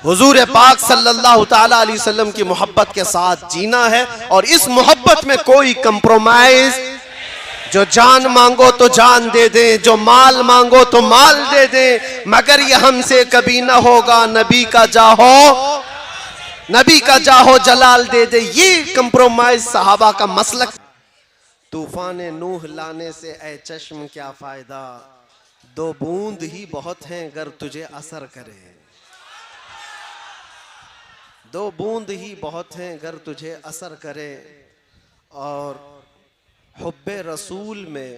हुजूर पाक सल्लल्लाहु ताला अलैहि वसल्लम की मोहब्बत के साथ जीना है। और इस मोहब्बत में कोई कंप्रोमाइज, जो जान मांगो तो जान दे दे, जो माल मांगो तो माल दे दे, मगर ये हमसे कभी ना होगा, नबी का जाहो जलाल दे दे। ये कंप्रोमाइज सहाबा का मसलक। तूफान नूह लाने से ऐ चश्म क्या फायदा, दो बूंद ही बहुत हैं अगर तुझे असर करे। दो बूंद ही बहुत हैं अगर तुझे असर करे। और हुब्बे रसूल में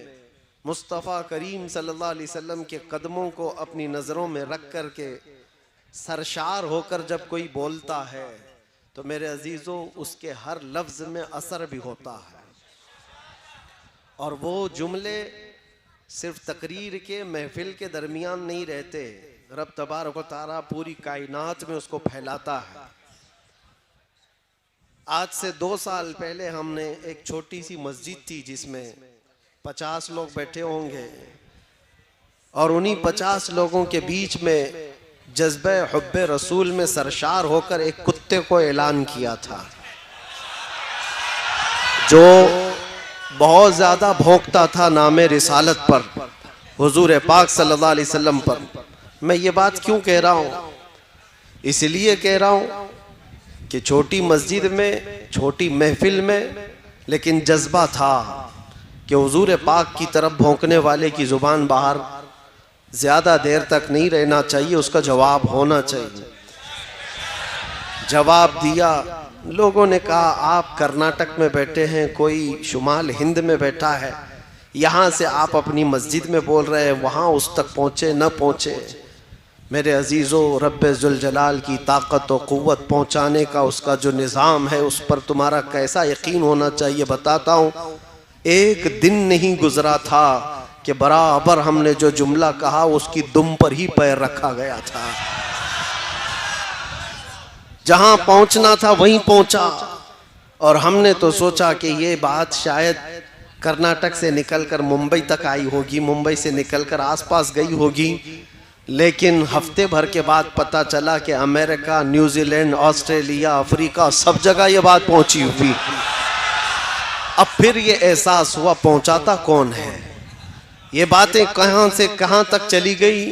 मुस्तफ़ा करीम सल्लल्लाहु अलैहि वसल्लम के कदमों को अपनी नज़रों में रख कर के सरशार होकर जब कोई बोलता है तो मेरे अजीज़ों उसके हर लफ्ज़ में असर भी होता है। और वो जुमले सिर्फ तकरीर के महफिल के दरमियान नहीं रहते, रब तबारक व तआला पूरी कायनात में उसको फैलाता है। आज से 2 साल पहले हमने एक छोटी सी मस्जिद थी जिसमें 50 लोग बैठे होंगे, और उन्हीं 50 लोगों के बीच में जज्बे हुब्बे रसूल में सरशार होकर एक कुत्ते को ऐलान किया था जो बहुत ज़्यादा भौंकता था नामे रिसालत पर, हुजूर पाक सल्लल्लाहु अलैहि वसल्लम पर। मैं ये बात क्यों कह रहा हूँ? इसलिए कह रहा हूँ कि छोटी मस्जिद में, छोटी महफिल में, लेकिन जज्बा था कि हुजूर पाक की तरफ भौंकने वाले की ज़ुबान बाहर ज़्यादा देर तक नहीं रहना चाहिए, उसका जवाब होना चाहिए। जवाब दिया। लोगों ने कहा आप कर्नाटक में बैठे हैं, कोई शुमाल हिंद में बैठा है, यहाँ से आप अपनी मस्जिद में बोल रहे हैं, वहाँ उस तक पहुँचे न पहुँचे। मेरे अजीज़ों, रब्बे जुल जलाल की ताकत और क़ुव्वत पहुँचाने का उसका जो निज़ाम है उस पर तुम्हारा कैसा यकीन होना चाहिए बताता हूँ। एक दिन नहीं गुजरा था कि बराबर हमने जो जुमला कहा उसकी दुम पर ही पैर रखा गया था। जहाँ पहुँचना था वहीं पहुँचा। और हमने तो सोचा कि ये बात शायद कर्नाटक से निकलकर मुंबई तक आई होगी, मुंबई से निकलकर आसपास गई होगी, लेकिन हफ्ते भर के बाद पता चला कि अमेरिका, न्यूजीलैंड, ऑस्ट्रेलिया, अफ्रीका, सब जगह ये बात पहुंची हुई। अब फिर ये एहसास हुआ पहुंचाता कौन है, ये बातें कहां से कहां तक चली गई।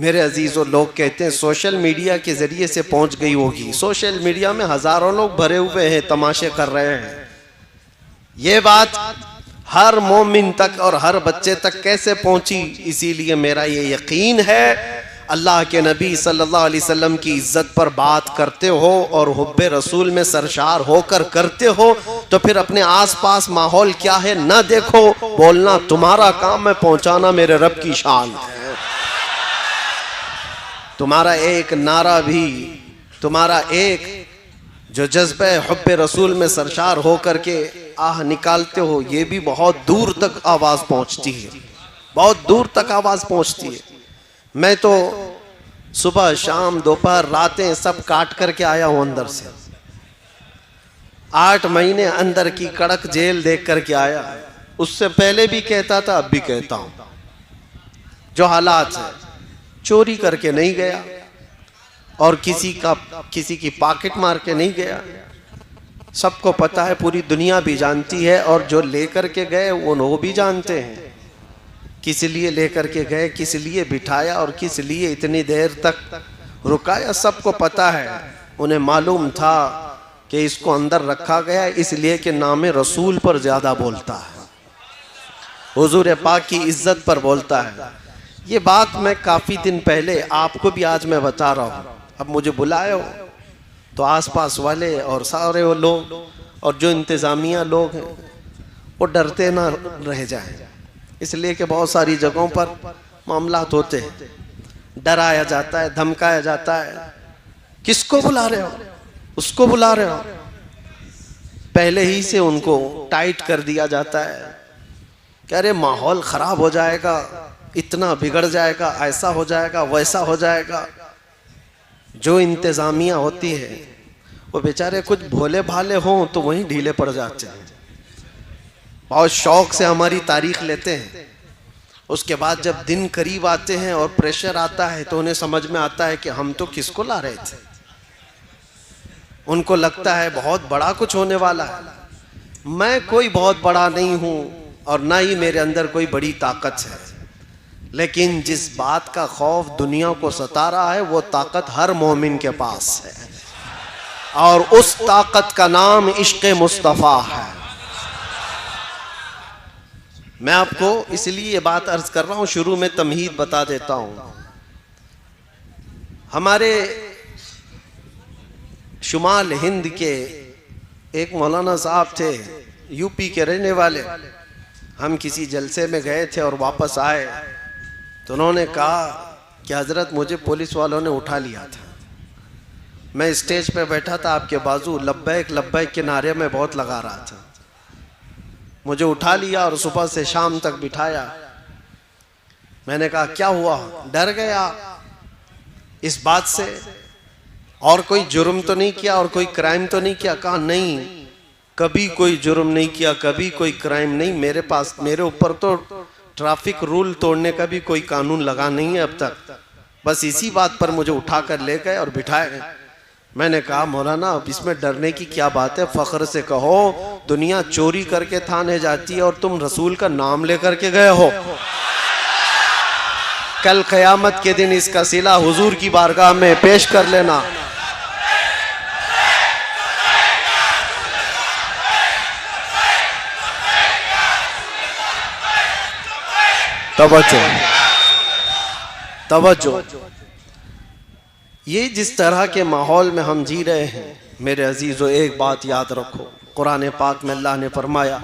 मेरे अजीज़ों, लोग कहते हैं सोशल मीडिया के ज़रिए से पहुंच गई होगी। सोशल मीडिया में हज़ारों लोग भरे हुए हैं, तमाशे कर रहे हैं। ये बात हर मोमिन तक और हर बच्चे तक कैसे पहुंची? इसीलिए मेरा ये यकीन है, अल्लाह के नबी सल्लल्लाहु अलैहि वसल्लम की इज्जत पर बात करते हो और हुब्बे रसूल में सरशार होकर करते हो तो फिर अपने आसपास माहौल क्या है ना देखो, बोलना तुम्हारा काम है, पहुंचाना मेरे रब की शान है। तुम्हारा एक नारा भी, तुम्हारा एक जो जज्बे हुब्बे रसूल में सरशार होकर के आह निकालते हो, ये भी बहुत दूर तक आवाज़ पहुंचती है, बहुत दूर तक आवाज़ पहुंचती है। मैं तो सुबह शाम दोपहर रातें सब काट करके आया हूं अंदर से। 8 महीने अंदर की कड़क जेल देख करके आया। उससे पहले भी कहता था, अब भी कहता हूं, जो हालात है, चोरी करके नहीं गया और किसी की पॉकेट मार के नहीं गया। सबको पता है, पूरी दुनिया भी जानती है, और जो लेकर के गए वो भी जानते हैं किस लिए लेकर के गए, किस लिए बिठाया और किस लिए इतनी देर तक रुकाया, सबको पता है। उन्हें मालूम था कि इसको अंदर रखा गया इसलिए कि नामे रसूल पर ज़्यादा बोलता है, हुजूर पाक की इज्जत पर बोलता है। ये बात मैं काफ़ी दिन पहले आपको भी आज मैं बता रहा हूँ। अब मुझे बुलाए हो तो आसपास वाले और सारे वो लोग और जो इंतज़ामिया लोग हैं वो डरते ना रह जाएं, इसलिए कि बहुत सारी जगहों पर मामलात होते हैं, डराया जाता है, धमकाया जाता है। किसको बुला रहे हो? उसको बुला रहे हो। पहले ही से उनको टाइट कर दिया जाता है कि अरे माहौल ख़राब हो जाएगा, इतना बिगड़ जाएगा, ऐसा हो जाएगा, वैसा हो जाएगा। जो इंतज़ामिया होती है वो बेचारे कुछ भोले भाले हों तो वहीं ढीले पड़ जाते हैं। बहुत शौक़ से हमारी तारीख़ लेते हैं उसके बाद जब दिन करीब आते हैं और प्रेशर आता है तो उन्हें समझ में आता है कि हम तो किसको ला रहे थे। उनको लगता है बहुत बड़ा कुछ होने वाला है। मैं कोई बहुत बड़ा नहीं हूं और ना ही मेरे अंदर कोई बड़ी ताकत है, लेकिन जिस बात का खौफ दुनिया को सता रहा है वो ताकत हर मोमिन के पास है, और उस ताकत का नाम इश्क़ मुस्तफ़ा है। मैं आपको इसलिए ये बात अर्ज कर रहा हूं, शुरू में तमहीद बता देता हूं। हमारे शुमाल हिंद के एक मौलाना साहब थे, यूपी के रहने वाले। हम किसी जलसे में गए थे और वापस आए तो उन्होंने कहा कि हजरत मुझे पुलिस वालों ने उठा लिया था। मैं स्टेज पे बैठा था, आपके बाजू लब्बैक लब्बैक के नारे में बहुत लगा रहा था। मुझे उठा लिया और सुबह से शाम तक बिठाया। मैंने कहा क्या हुआ? डर गया इस बात से, और कोई जुर्म तो नहीं किया और कोई क्राइम तो नहीं किया? कहा नहीं, कभी कोई जुर्म नहीं किया, कभी कोई क्राइम नहीं। मेरे ऊपर तो ट्रैफिक रूल तोड़ने का भी कोई कानून लगा नहीं है अब तक। बस इसी बात पर मुझे उठाकर ले गए और बिठाए। मैंने कहा मौलाना अब इसमें डरने की क्या बात है? फख्र से कहो, दुनिया चोरी करके थाने जाती है और तुम रसूल का नाम लेकर के गए हो। कल क़यामत के दिन इसका सिला हुजूर की बारगाह में पेश कर लेना। तवज्जो। ये जिस तरह के माहौल में हम जी रहे हैं मेरे अजीजों, एक बात याद रखो। कुरान पाक में अल्लाह ने फरमाया,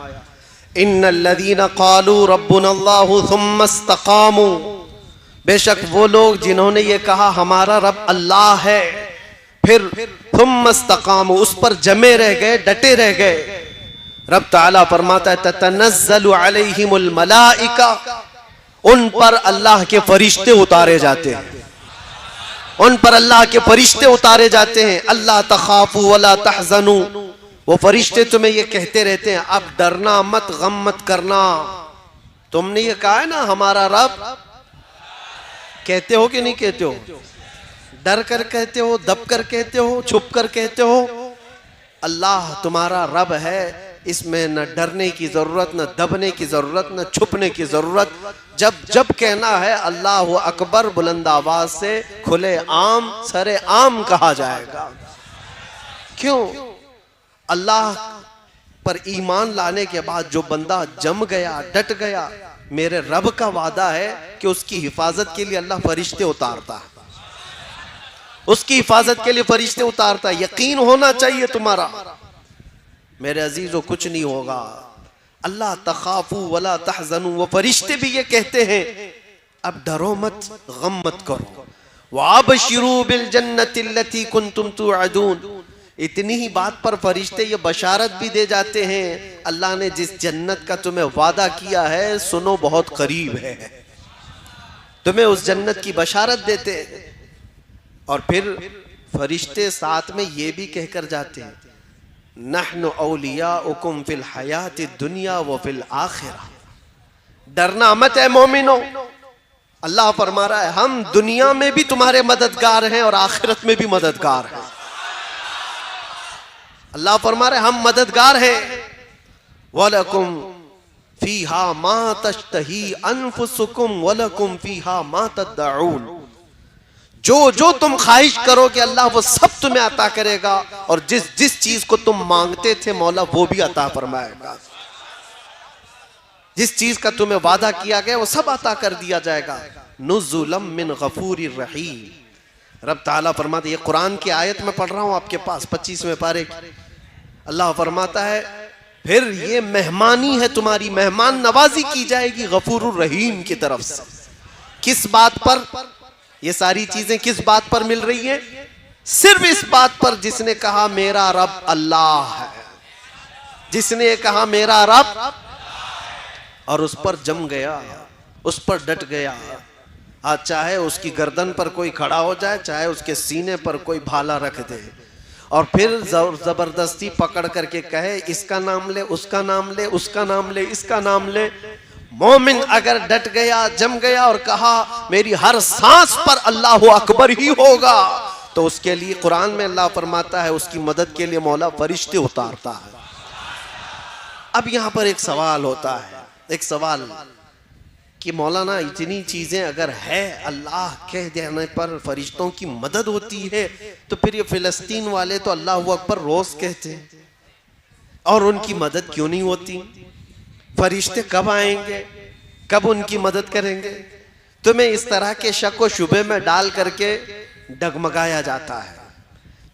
इन्नल्लज़ीना क़ालू रब्बुनल्लाहु सुम्मा इस्तक़ामू, बेशक वो लोग जिन्होंने ये कहा हमारा रब अल्लाह है, फिर सुम्मा इस्तक़ामू, उस पर जमे रह गए, डटे रह गए। रब ताला फरमाता है ततनज़्ज़लु अलैहिमुल मलाइका, उन पर अल्लाह के फरिश्ते उतारे जाते हैं, उन पर अल्लाह के फरिश्ते उतारे जाते हैं। अल्लाह तखाफू वला तहज़नू, वो फरिश्ते तुम्हें ये कहते रहते हैं अब डरना मत, गम मत करना। तुमने ये कहा है ना हमारा रब, कहते हो कि नहीं कहते हो? डर कर कहते हो, दब कर कहते हो, छुप कर कहते हो? अल्लाह तुम्हारा रब है, इसमें न डरने की जरूरत, न दबने की जरूरत, न छुपने की जरूरत। जब जब कहना है अल्लाह अकबर बुलंद आवाज से खुले आम सरे आम कहा जाएगा। क्यों? अल्लाह पर ईमान लाने के बाद जो बंदा जम गया, डट गया, मेरे रब का वादा है कि उसकी हिफाजत के लिए अल्लाह फरिश्ते उतारता है, उसकी हिफाजत के लिए फरिश्ते उतारता है। यकीन होना चाहिए तुम्हारा मेरे अजीजों, कुछ नहीं होगा। अल्लाह तखाफू वला तहज़नू, वो फरिश्ते भी ये कहते हैं अब डरो मत, गम मत करो। वाबशिरू बिल जन्नति लती कुंतुम तुअदून, इतनी ही बात पर फरिश्ते ये बशारत भी दे जाते हैं अल्लाह ने जिस जन्नत का तुम्हें वादा किया है सुनो बहुत करीब है, तुम्हें उस जन्नत की बशारत देते हैं। और फिर फरिश्ते साथ में ये भी कहकर जाते हैं नहनु औलियाउकुम फिल हयाति दुनिया व फिल आखिरा, डरना मत है मोमिनो। अल्लाह फरमा रहा है हम दुनिया में भी तुम्हारे मददगार हैं और आखिरत में भी मददगार हैं। अल्लाह फरमा रहे हम मददगार हैं। वलकुम फीहा मा तश्तही अनफुसुकुम वलकुम फीहा मा तदऊन, जो जो तुम ख्वाहिश करोगे अल्लाह वो सब तुम्हें अता करेगा, और जिस जिस चीज को तुम मांगते थे मौला वो भी अता फरमाएगा। जिस चीज का तुम्हें वादा किया गया वो सब अता कर दिया जाएगा। नुज़ुलम मिन गफूरिर रहीम, रब ताला फरमाते, ये कुरान की आयत में पढ़ रहा हूं आपके पास 25वें पारे की। अल्लाह फरमाता है फिर ये मेहमानी है तुम्हारी, मेहमान नवाजी की जाएगी गफूरुर रहीम की तरफ से। किस बात पर ये सारी चीजें किस बात पर मिल रही हैं? सिर्फ इस बात पर जिसने कहा मेरा रब अल्लाह है, जिसने कहा मेरा रब और उस पर जम गया, उस पर डट गया। आज चाहे उसकी गर्दन पर कोई खड़ा हो जाए, चाहे उसके सीने पर कोई भाला रख दे और फिर जबरदस्ती पकड़ करके कहे इसका नाम ले, उसका नाम ले, उसका नाम ले, इसका नाम ले, मोमिन अगर डट गया, जम गया और कहा मेरी हर सांस पर अल्लाह अकबर ही होगा, तो उसके लिए कुरान में अल्लाह फरमाता है उसकी मदद के लिए मौला फरिश्ते उतारता है। अब यहां पर एक सवाल होता है, एक सवाल कि मौलाना इतनी चीजें अगर है, अल्लाह कह देने पर फरिश्तों की मदद होती है, तो फिर ये फिलिस्तीन वाले तो अल्लाह अकबर रोज कहते हैं और उनकी मदद क्यों नहीं होती? फरिश्ते कब आएंगे, कब उनकी मदद करेंगे? तुम्हें इस तरह के शक व शुबे में डाल करके डगमगाया जाता है,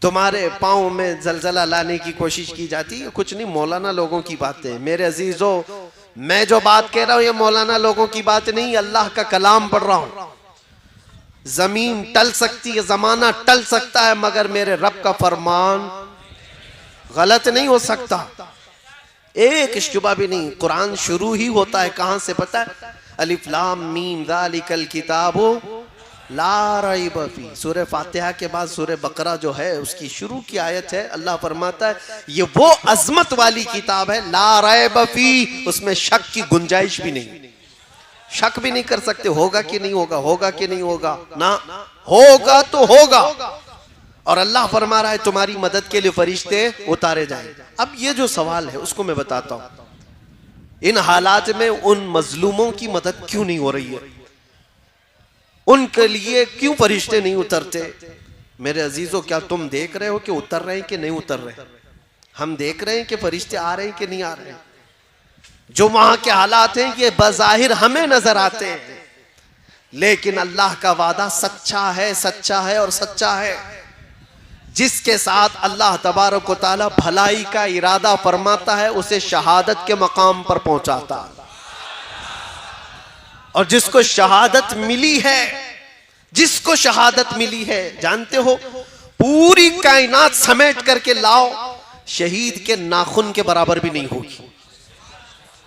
तुम्हारे पाँव में जलजला लाने की कोशिश की जाती है। कुछ नहीं, मौलाना लोगों की बातें। मेरे अजीजों, मैं जो बात कह रहा हूं ये मौलाना लोगों की बात नहीं, अल्लाह का कलाम पढ़ रहा हूं। जमीन टल सकती है, जमाना टल सकता है, मगर मेरे रब का फरमान गलत नहीं हो सकता, एक शुबा भी नहीं। कुरान शुरू ही होता है कहां से पता है? अलिफ लाम मीम ज़ालिकल किताबु ला रैब फी। सूरह फातिहा के बाद सूरह बकरा जो है उसकी शुरू की आयत है, अल्लाह फरमाता है ये वो अजमत वाली किताब है, ला रैब फी, उसमें शक की गुंजाइश भी नहीं, शक भी नहीं कर सकते होगा कि नहीं होगा, होगा कि नहीं होगा, ना होगा तो होगा। और अल्लाह फरमा रहा है तुम्हारी मदद के लिए फरिश्ते उतारे जाएं। अब ये जो सवाल है उसको मैं बताता हूं, इन हालात में उन मजलूमों की मदद क्यों नहीं हो रही है, उनके लिए क्यों फरिश्ते नहीं उतरते? मेरे अजीजों, क्या तुम देख रहे हो कि उतर रहे हैं कि नहीं उतर रहे? हम देख रहे हैं कि फरिश्ते आ रहे हैं कि नहीं आ रहे? जो वहां के हालात हैं ये बज़ाहिर हमें नजर आते हैं, लेकिन अल्लाह का वादा सच्चा है, सच्चा है और सच्चा है। जिसके साथ अल्लाह तबारक व तआला भलाई का इरादा फरमाता है उसे शहादत के मकाम पर पहुंचाता है, और जिसको शहादत मिली है, जिसको शहादत मिली है, जानते हो पूरी कायनात समेट करके लाओ, शहीद के नाखून के बराबर भी नहीं होगी।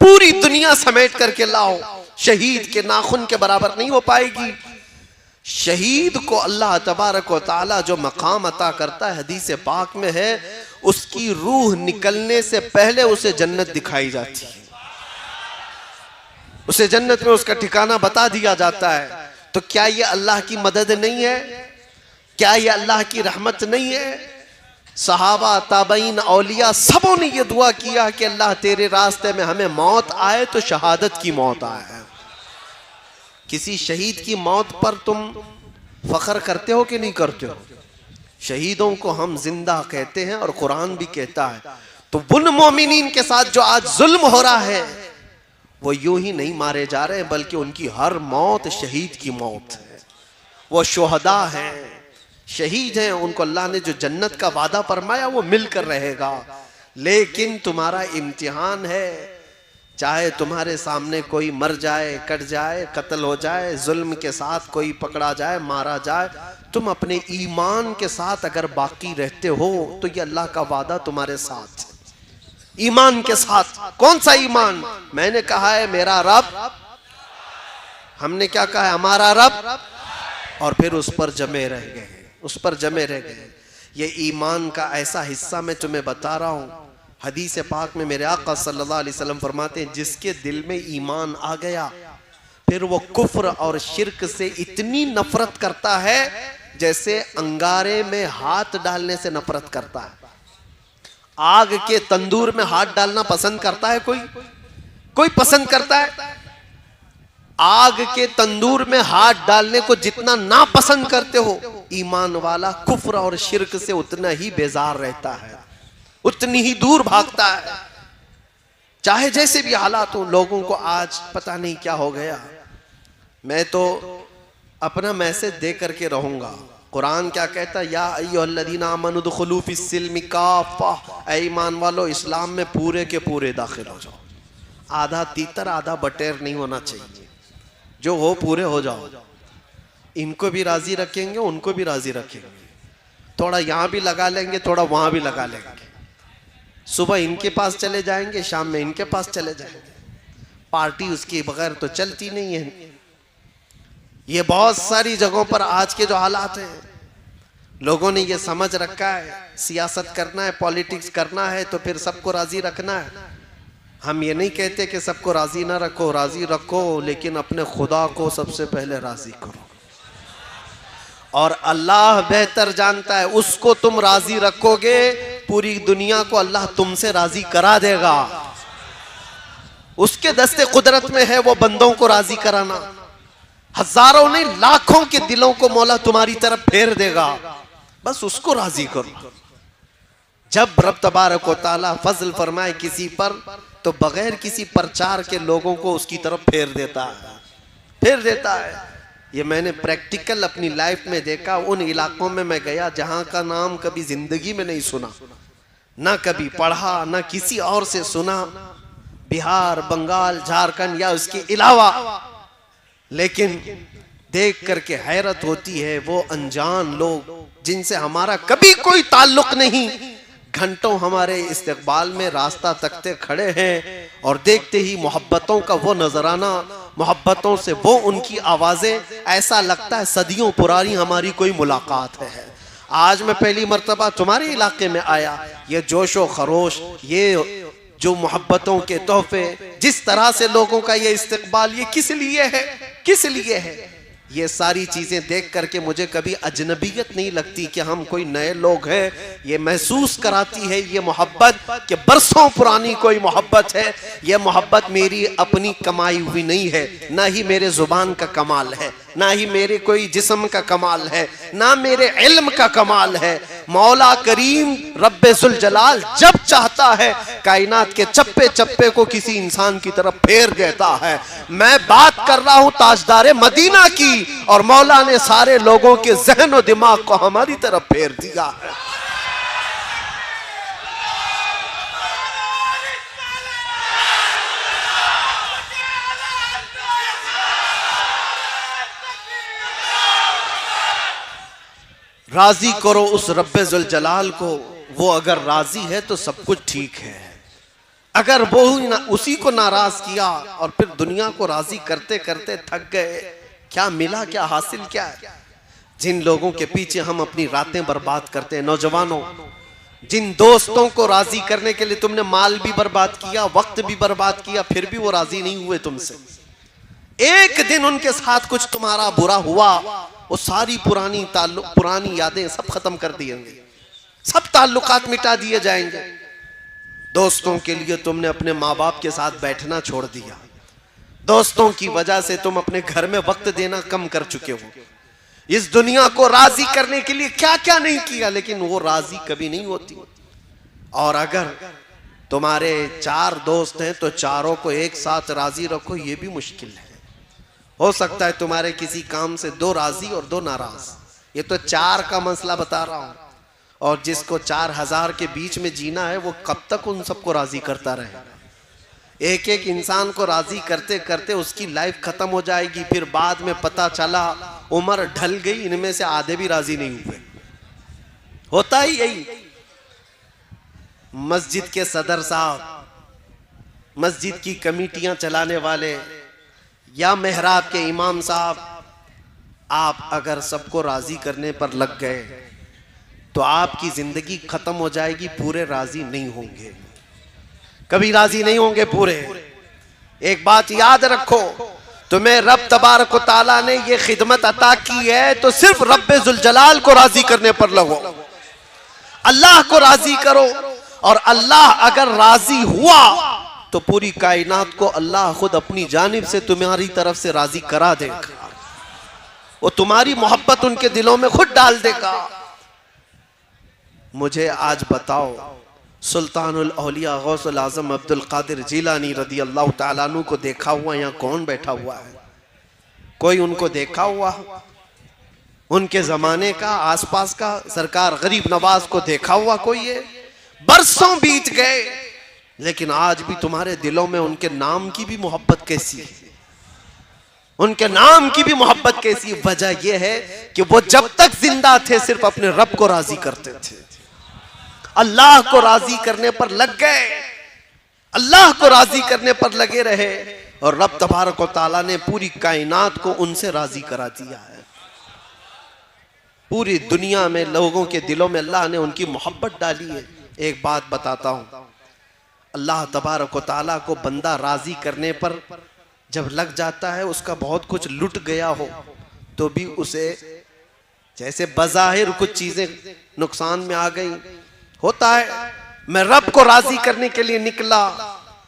पूरी दुनिया समेट करके लाओ, शहीद के नाखून के बराबर नहीं हो पाएगी। शहीद को अल्लाह तबारक व तआला जो मकाम अता करता है, हदीस पाक में है, उसकी रूह निकलने से पहले उसे जन्नत दिखाई जाती है, उसे जन्नत में उसका ठिकाना बता दिया जाता है। तो क्या ये अल्लाह की मदद नहीं है? क्या ये अल्लाह की रहमत नहीं है? सहाबा, ताबईन, औलिया सबों ने ये दुआ किया कि अल्लाह तेरे रास्ते में हमें मौत आए तो शहादत की मौत आए। किसी शहीद की मौत पर तुम फख्र करते हो कि नहीं करते हो? शहीदों को हम जिंदा कहते हैं और कुरान भी कहता है। तो उन मोमिनीन के साथ जो आज जुल्म हो रहा है वो यूं ही नहीं मारे जा रहे, बल्कि उनकी हर मौत शहीद की मौत है। वो शुहदा हैं, शहीद हैं, उनको अल्लाह ने जो जन्नत का वादा फरमाया वो मिलकर रहेगा। लेकिन तुम्हारा इम्तिहान है, चाहे तुम्हारे सामने कोई मर जाए, कट जाए, कत्ल हो जाए, जुल्म के साथ कोई पकड़ा जाए, मारा जाए, तुम अपने ईमान के साथ अगर बाकी रहते हो तो ये अल्लाह का वादा तुम्हारे साथ है। ईमान के साथ। कौन सा ईमान? मैंने कहा है मेरा रब, हमने क्या कहा है? हमारा रब, और फिर उस पर जमे रह गए, उस पर जमे रह गए। ये ईमान का ऐसा हिस्सा मैं तुम्हें बता रहा हूं, हदीस पाक में मेरे आका सल्लल्लाहु अलैहि वसल्लम फरमाते हैं जिसके दिल में ईमान आ गया फिर वो कुफ्र और शिर्क से इतनी नफरत करता है जैसे अंगारे में हाथ डालने से नफरत करता है। आग के तंदूर में हाथ डालना पसंद करता है कोई? कोई पसंद करता है? आग के तंदूर में हाथ डालने को जितना ना पसंद करते हो, ईमान वाला कुफ्र और शिर्क से उतना ही बेजार रहता है, उतनी ही दूर भागता है, चाहे जैसे भी हालात हो। लोगों को आज पता नहीं क्या हो गया। मैं तो अपना मैसेज दे करके रहूंगा। कुरान क्या कहता है? या अय्युहल्लज़ीना आमनू दुखुलू फिस्सिल्मि काफ़ा, ऐ ईमान वालो इस्लाम में पूरे के पूरे दाखिल हो जाओ। आधा तीतर आधा बटेर नहीं होना चाहिए, जो हो पूरे हो जाओ। इनको भी राजी रखेंगे, उनको भी राजी रखेंगे, थोड़ा यहाँ भी लगा लेंगे, थोड़ा वहां भी लगा लेंगे। सुबह इनके पास चले जाएंगे, शाम में इनके पास चले जाएंगे। पार्टी उसके बगैर तो चलती नहीं है। ये बहुत सारी जगहों पर आज के जो हालात हैं, लोगों ने ये समझ रखा है सियासत करना है, पॉलिटिक्स करना है तो फिर सबको राजी रखना है। हम ये नहीं कहते कि सबको राजी ना रखो, राजी रखो, लेकिन अपने खुदा को सबसे पहले राजी करो। और अल्लाह बेहतर जानता है, उसको तुम राजी रखोगे पूरी दुनिया को अल्लाह तुमसे राजी करा देगा। उसके दस्ते कुदरत में है वो बंदों को राजी कराना। हजारों नहीं लाखों के दिलों को मौला तुम्हारी तरफ फेर देगा, बस उसको राजी करो। जब रब तबारक व तआला फजल फरमाए किसी पर तो बगैर किसी प्रचार के लोगों को उसकी तरफ फेर देता है। ये मैंने प्रैक्टिकल अपनी लाइफ में देखा। उन इलाकों में मैं गया जहां का नाम कभी जिंदगी में नहीं सुना, ना कभी पढ़ा, ना किसी और से सुना, बिहार, बंगाल, झारखंड या उसके अलावा, लेकिन देख करके हैरत होती है। वो अनजान लोग जिनसे हमारा कभी कोई ताल्लुक नहीं, घंटों हमारे इस्तकबाल में रास्ता तकते खड़े हैं और देखते ही मोहब्बतों का वो नजराना, मोहब्बतों से वो उनकी आवाजें, ऐसा लगता है सदियों पुरानी हमारी कोई मुलाकात है। आज मैं पहली मर्तबा तुम्हारे इलाके में आया, ये जोशो खरोश, ये जो मोहब्बतों के तोहफे, जिस तरह से लोगों का ये इस्तकबाल, ये किस लिए है, किस लिए है? ये सारी चीजें देख करके मुझे कभी अजनबियत नहीं लगती कि हम कोई नए लोग हैं। ये महसूस कराती है ये मोहब्बत कि बरसों पुरानी कोई मोहब्बत है। ये मोहब्बत मेरी अपनी कमाई हुई नहीं है, ना ही मेरे जुबान का कमाल है, ना ही मेरे कोई जिस्म का कमाल है, ना मेरे इल्म का कमाल है। मौला करीम रब्बे जुल जलाल जब चाहता है कायनात के चप्पे चप्पे को किसी इंसान की तरफ फेर देता है। मैं बात कर रहा हूं ताजदारे मदीना की, और मौला ने सारे लोगों के जहन और दिमाग को हमारी तरफ फेर दिया है। राजी करो उस रब्बे जुल जलाल को, वो अगर राजी है तो सब कुछ ठीक है। अगर वो उसी को नाराज किया और फिर दुनिया को राजी करते करते थक गए, क्या मिला, क्या हासिल क्या है? जिन लोगों के पीछे हम अपनी रातें बर्बाद करते हैं, नौजवानों, जिन दोस्तों को राजी करने के लिए तुमने माल भी बर्बाद किया, वक्त भी बर्बाद किया, फिर भी वो राजी नहीं हुए तुमसे। एक दिन उनके साथ कुछ तुम्हारा बुरा हुआ, वो सारी पुरानी यादें सब खत्म कर दिएंगे, सब ताल्लुकात मिटा दिए जाएंगे। दोस्तों के लिए तुमने अपने माँ बाप के साथ बैठना छोड़ दिया, दोस्तों की वजह से तुम अपने घर में वक्त देना कम कर चुके हो। इस दुनिया को राजी करने के लिए क्या क्या नहीं किया, लेकिन वो राजी कभी नहीं होती। और अगर तुम्हारे 4 दोस्त हैं तो चारों को एक साथ राजी रखो, ये भी मुश्किल है। हो सकता है तुम्हारे किसी काम से 2 राजी और 2 नाराज। ये तो 4 का मसला बता रहा हूं, और जिसको 4000 के बीच में जीना है वो कब तक उन सबको राजी करता रहे? एक एक इंसान को राजी करते करते उसकी लाइफ खत्म हो जाएगी। फिर बाद में पता चला उम्र ढल गई, इनमें से आधे भी राजी नहीं हुए। होता ही यही। मस्जिद के सदर साहब, मस्जिद की कमेटियां चलाने वाले, या मेहराब के इमाम साहब, आप अगर सबको राजी करने पर लग गए तो आपकी जिंदगी खत्म हो जाएगी, पूरे राजी नहीं होंगे, कभी राजी नहीं होंगे पूरे। एक बात याद रखो, तुम्हें रब तबारक व तआला ने ये खिदमत अता की है तो सिर्फ रब्बे जुल जलाल को राजी करने पर लगो, अल्लाह को राजी करो। और अल्लाह अगर राजी हुआ तो पूरी कायनात को अल्लाह खुद अपनी जानिब से तुम्हारी तरफ से राजी करा देगा। वो तुम्हारी मोहब्बत उनके दिलों में खुद डाल देगा। मुझे आज बताओ, सुल्तानुल औलिया गौसुल आजम अब्दुल कादिर जिलानी रदी अल्लाह तआला अन्हु को देखा हुआ यहाँ कौन बैठा हुआ है? कोई उनको देखा हुआ? उनके जमाने का, आसपास का सरकार गरीब नवाज को देखा हुआ कोई है? बरसों बीत गए, लेकिन आज भी तुम्हारे दिलों में उनके नाम की भी मोहब्बत कैसी है? उनके नाम की भी मोहब्बत कैसी? वजह यह है कि वो जब तक जिंदा थे सिर्फ अपने रब को राजी करते थे, अल्लाह को राजी करने पर लग गए, अल्लाह को राजी करने पर लगे रहे, और रब तबारक व तआला ने पूरी कायनात को उनसे राजी करा दिया है। पूरी दुनिया में लोगों के दिलों में अल्लाह ने उनकी मोहब्बत डाली है। एक बात बताता हूं, अल्लाह तबारक व तआला को बंदा राजी करने पर जब लग जाता है, उसका बहुत कुछ लुट गया हो तो भी उसे जैसे बज़ाहिर कुछ चीजें नुकसान में आ गई, होता है मैं रब को राजी करने के लिए निकला,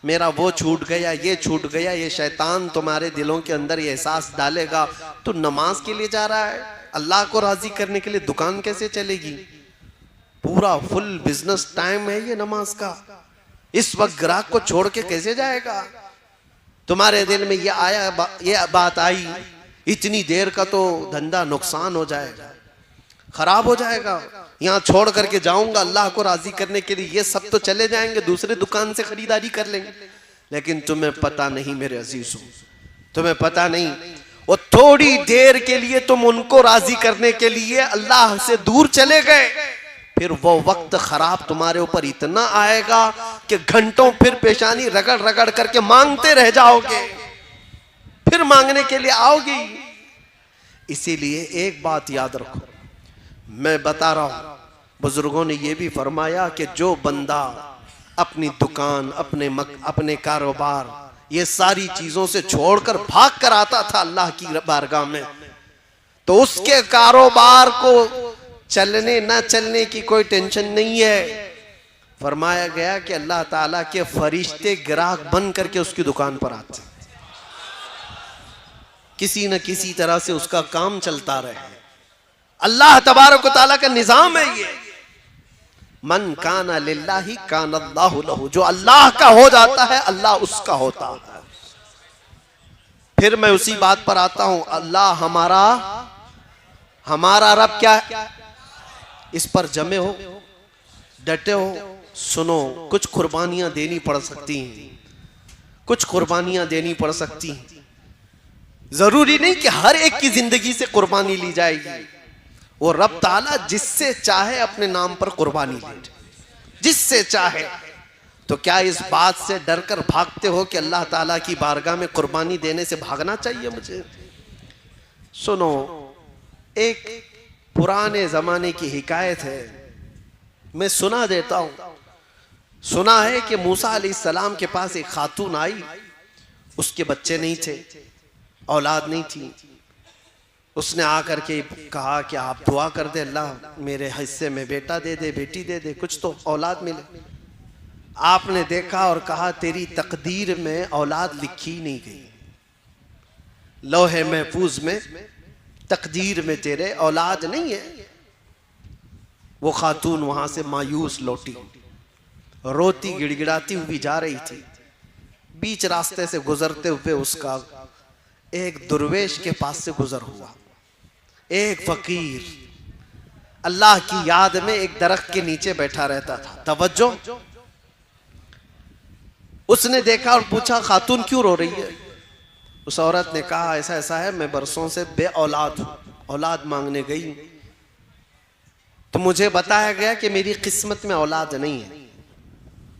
मेरा वो छूट गया, ये छूट गया। ये शैतान तुम्हारे दिलों के अंदर ये एहसास डालेगा, तो नमाज के लिए जा रहा है, अल्लाह को राजी करने के लिए दुकान कैसे चलेगी? पूरा फुल बिजनेस टाइम है ये नमाज का, इस वक्त ग्राहक को छोड़ के कैसे जाएगा? तुम्हारे दिल में ये बात आई, इतनी देर का तो धंधा नुकसान हो जाएगा, खराब हो जाएगा, यहाँ छोड़ करके जाऊंगा अल्लाह को राजी करने के लिए, ये सब तो चले जाएंगे, दूसरे दुकान से खरीदारी कर लेंगे। लेकिन तुम्हें पता नहीं मेरे अजीजों, तुम्हें पता नहीं, वो थोड़ी देर के लिए तुम उनको राजी करने के लिए अल्लाह से दूर चले गए, फिर वो वक्त खराब तुम्हारे ऊपर इतना आएगा कि घंटों फिर पेशानी रगड़ रगड़ करके मांगते रह जाओगे, फिर मांगने के लिए आओगी। इसीलिए एक बात याद रखो, मैं बता रहा हूं, बुजुर्गों ने यह भी फरमाया कि जो बंदा अपनी दुकान, अपने कारोबार, ये सारी चीजों से छोड़कर भाग कर आता था अल्लाह की बारगाह में, तो उसके कारोबार को चलने न चलने की कोई टेंशन नहीं है। फरमाया गया कि अल्लाह ताला के फरिश्ते ग्राहक बन करके उसकी दुकान पर आते, किसी न किसी तरह से उसका काम चलता रहे। अल्लाह तबारक व तआला का निजाम है ये, मन काना लिल्लाहि काना अल्लाहु लहु, जो अल्लाह का हो जाता है अल्लाह उसका होता है। फिर मैं उसी बात पर आता हूं, अल्लाह हमारा रब क्या है? इस पर जमे हो, डटे हो, सुनो, कुछ कुर्बानियां देनी पड़ सकती हैं, कुछ कुर्बानियां देनी पड़ सकती हैं। जरूरी नहीं कि हर एक की जिंदगी से कुर्बानी ली जाएगी, वो रब ताला जिससे चाहे अपने नाम पर कुर्बानी ले, जिससे चाहे। तो क्या इस बात से डर कर भागते हो कि अल्लाह ताला की बारगाह में कुर्बानी देने से भागना चाहिए मुझे? सुनो, एक पुराने जमाने की हिकायत है, मैं सुना देता हूं। सुना है कि मूसा अलैहिस्सलाम के पास एक खातून आई, उसके बच्चे नहीं थे, औलाद नहीं थी। उसने आकर के कहा कि आप दुआ कर दे, अल्लाह मेरे हिस्से में बेटा दे दे, बेटी दे दे, कुछ तो औलाद मिले। आपने देखा और कहा तेरी तकदीर में औलाद लिखी नहीं गई, लौहे महफूज में तकदीर में तेरे औलाद नहीं है। वो खातून वहां से मायूस लौटी, रोती गिड़गिड़ाती हुई जा रही थी। बीच रास्ते से गुजरते हुए उसका एक दुर्वेश के पास से गुजर हुआ। एक फकीर अल्लाह की याद में एक दरख्त के नीचे बैठा रहता था। तवज्जो, उसने देखा और पूछा खातून क्यों रो रही है? उस औरत ने कहा ऐसा ऐसा है, मैं बरसों से बे औलाद हूं, औलाद मांगने गई तो मुझे बताया गया कि मेरी किस्मत में औलाद नहीं है।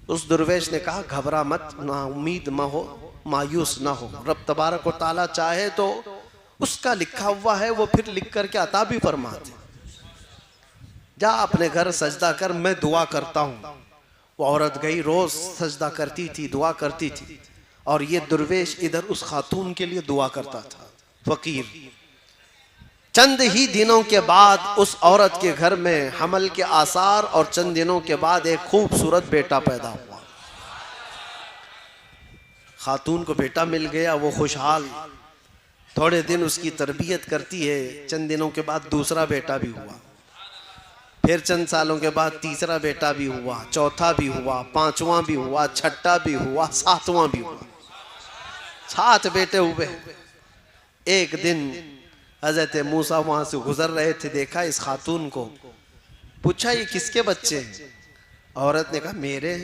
उस दुर्वेश ने कहा घबरा मत, ना उम्मीद ना हो, मायूस ना हो, रब तबारक व तआला चाहे तो उसका लिखा हुआ है वो फिर लिख करके अता भी फरमाते। जा अपने घर सजदा कर, मैं दुआ करता हूं। वो औरत गई, रोज सजदा करती थी, दुआ करती थी, और ये दुर्वेश इधर उस खातून के लिए दुआ करता था, फकीर। चंद ही दिनों के बाद उस औरत के घर में हमल के आसार, और चंद दिनों के बाद एक खूबसूरत बेटा पैदा हुआ। खातून को बेटा मिल गया, वो खुशहाल। थोड़े दिन उसकी तरबियत करती है, चंद दिनों के बाद दूसरा बेटा भी हुआ, फिर चंद सालों के बाद तीसरा बेटा भी हुआ, चौथा भी हुआ, पांचवा भी हुआ, छठा भी हुआ, सातवां भी हुआ। 7 बेटे हुए। एक दिन हजरत मूसा वहां से गुजर रहे थे, देखा इस खातून को, पूछा ये किसके बच्चे हैं? औरत ने कहा मेरे।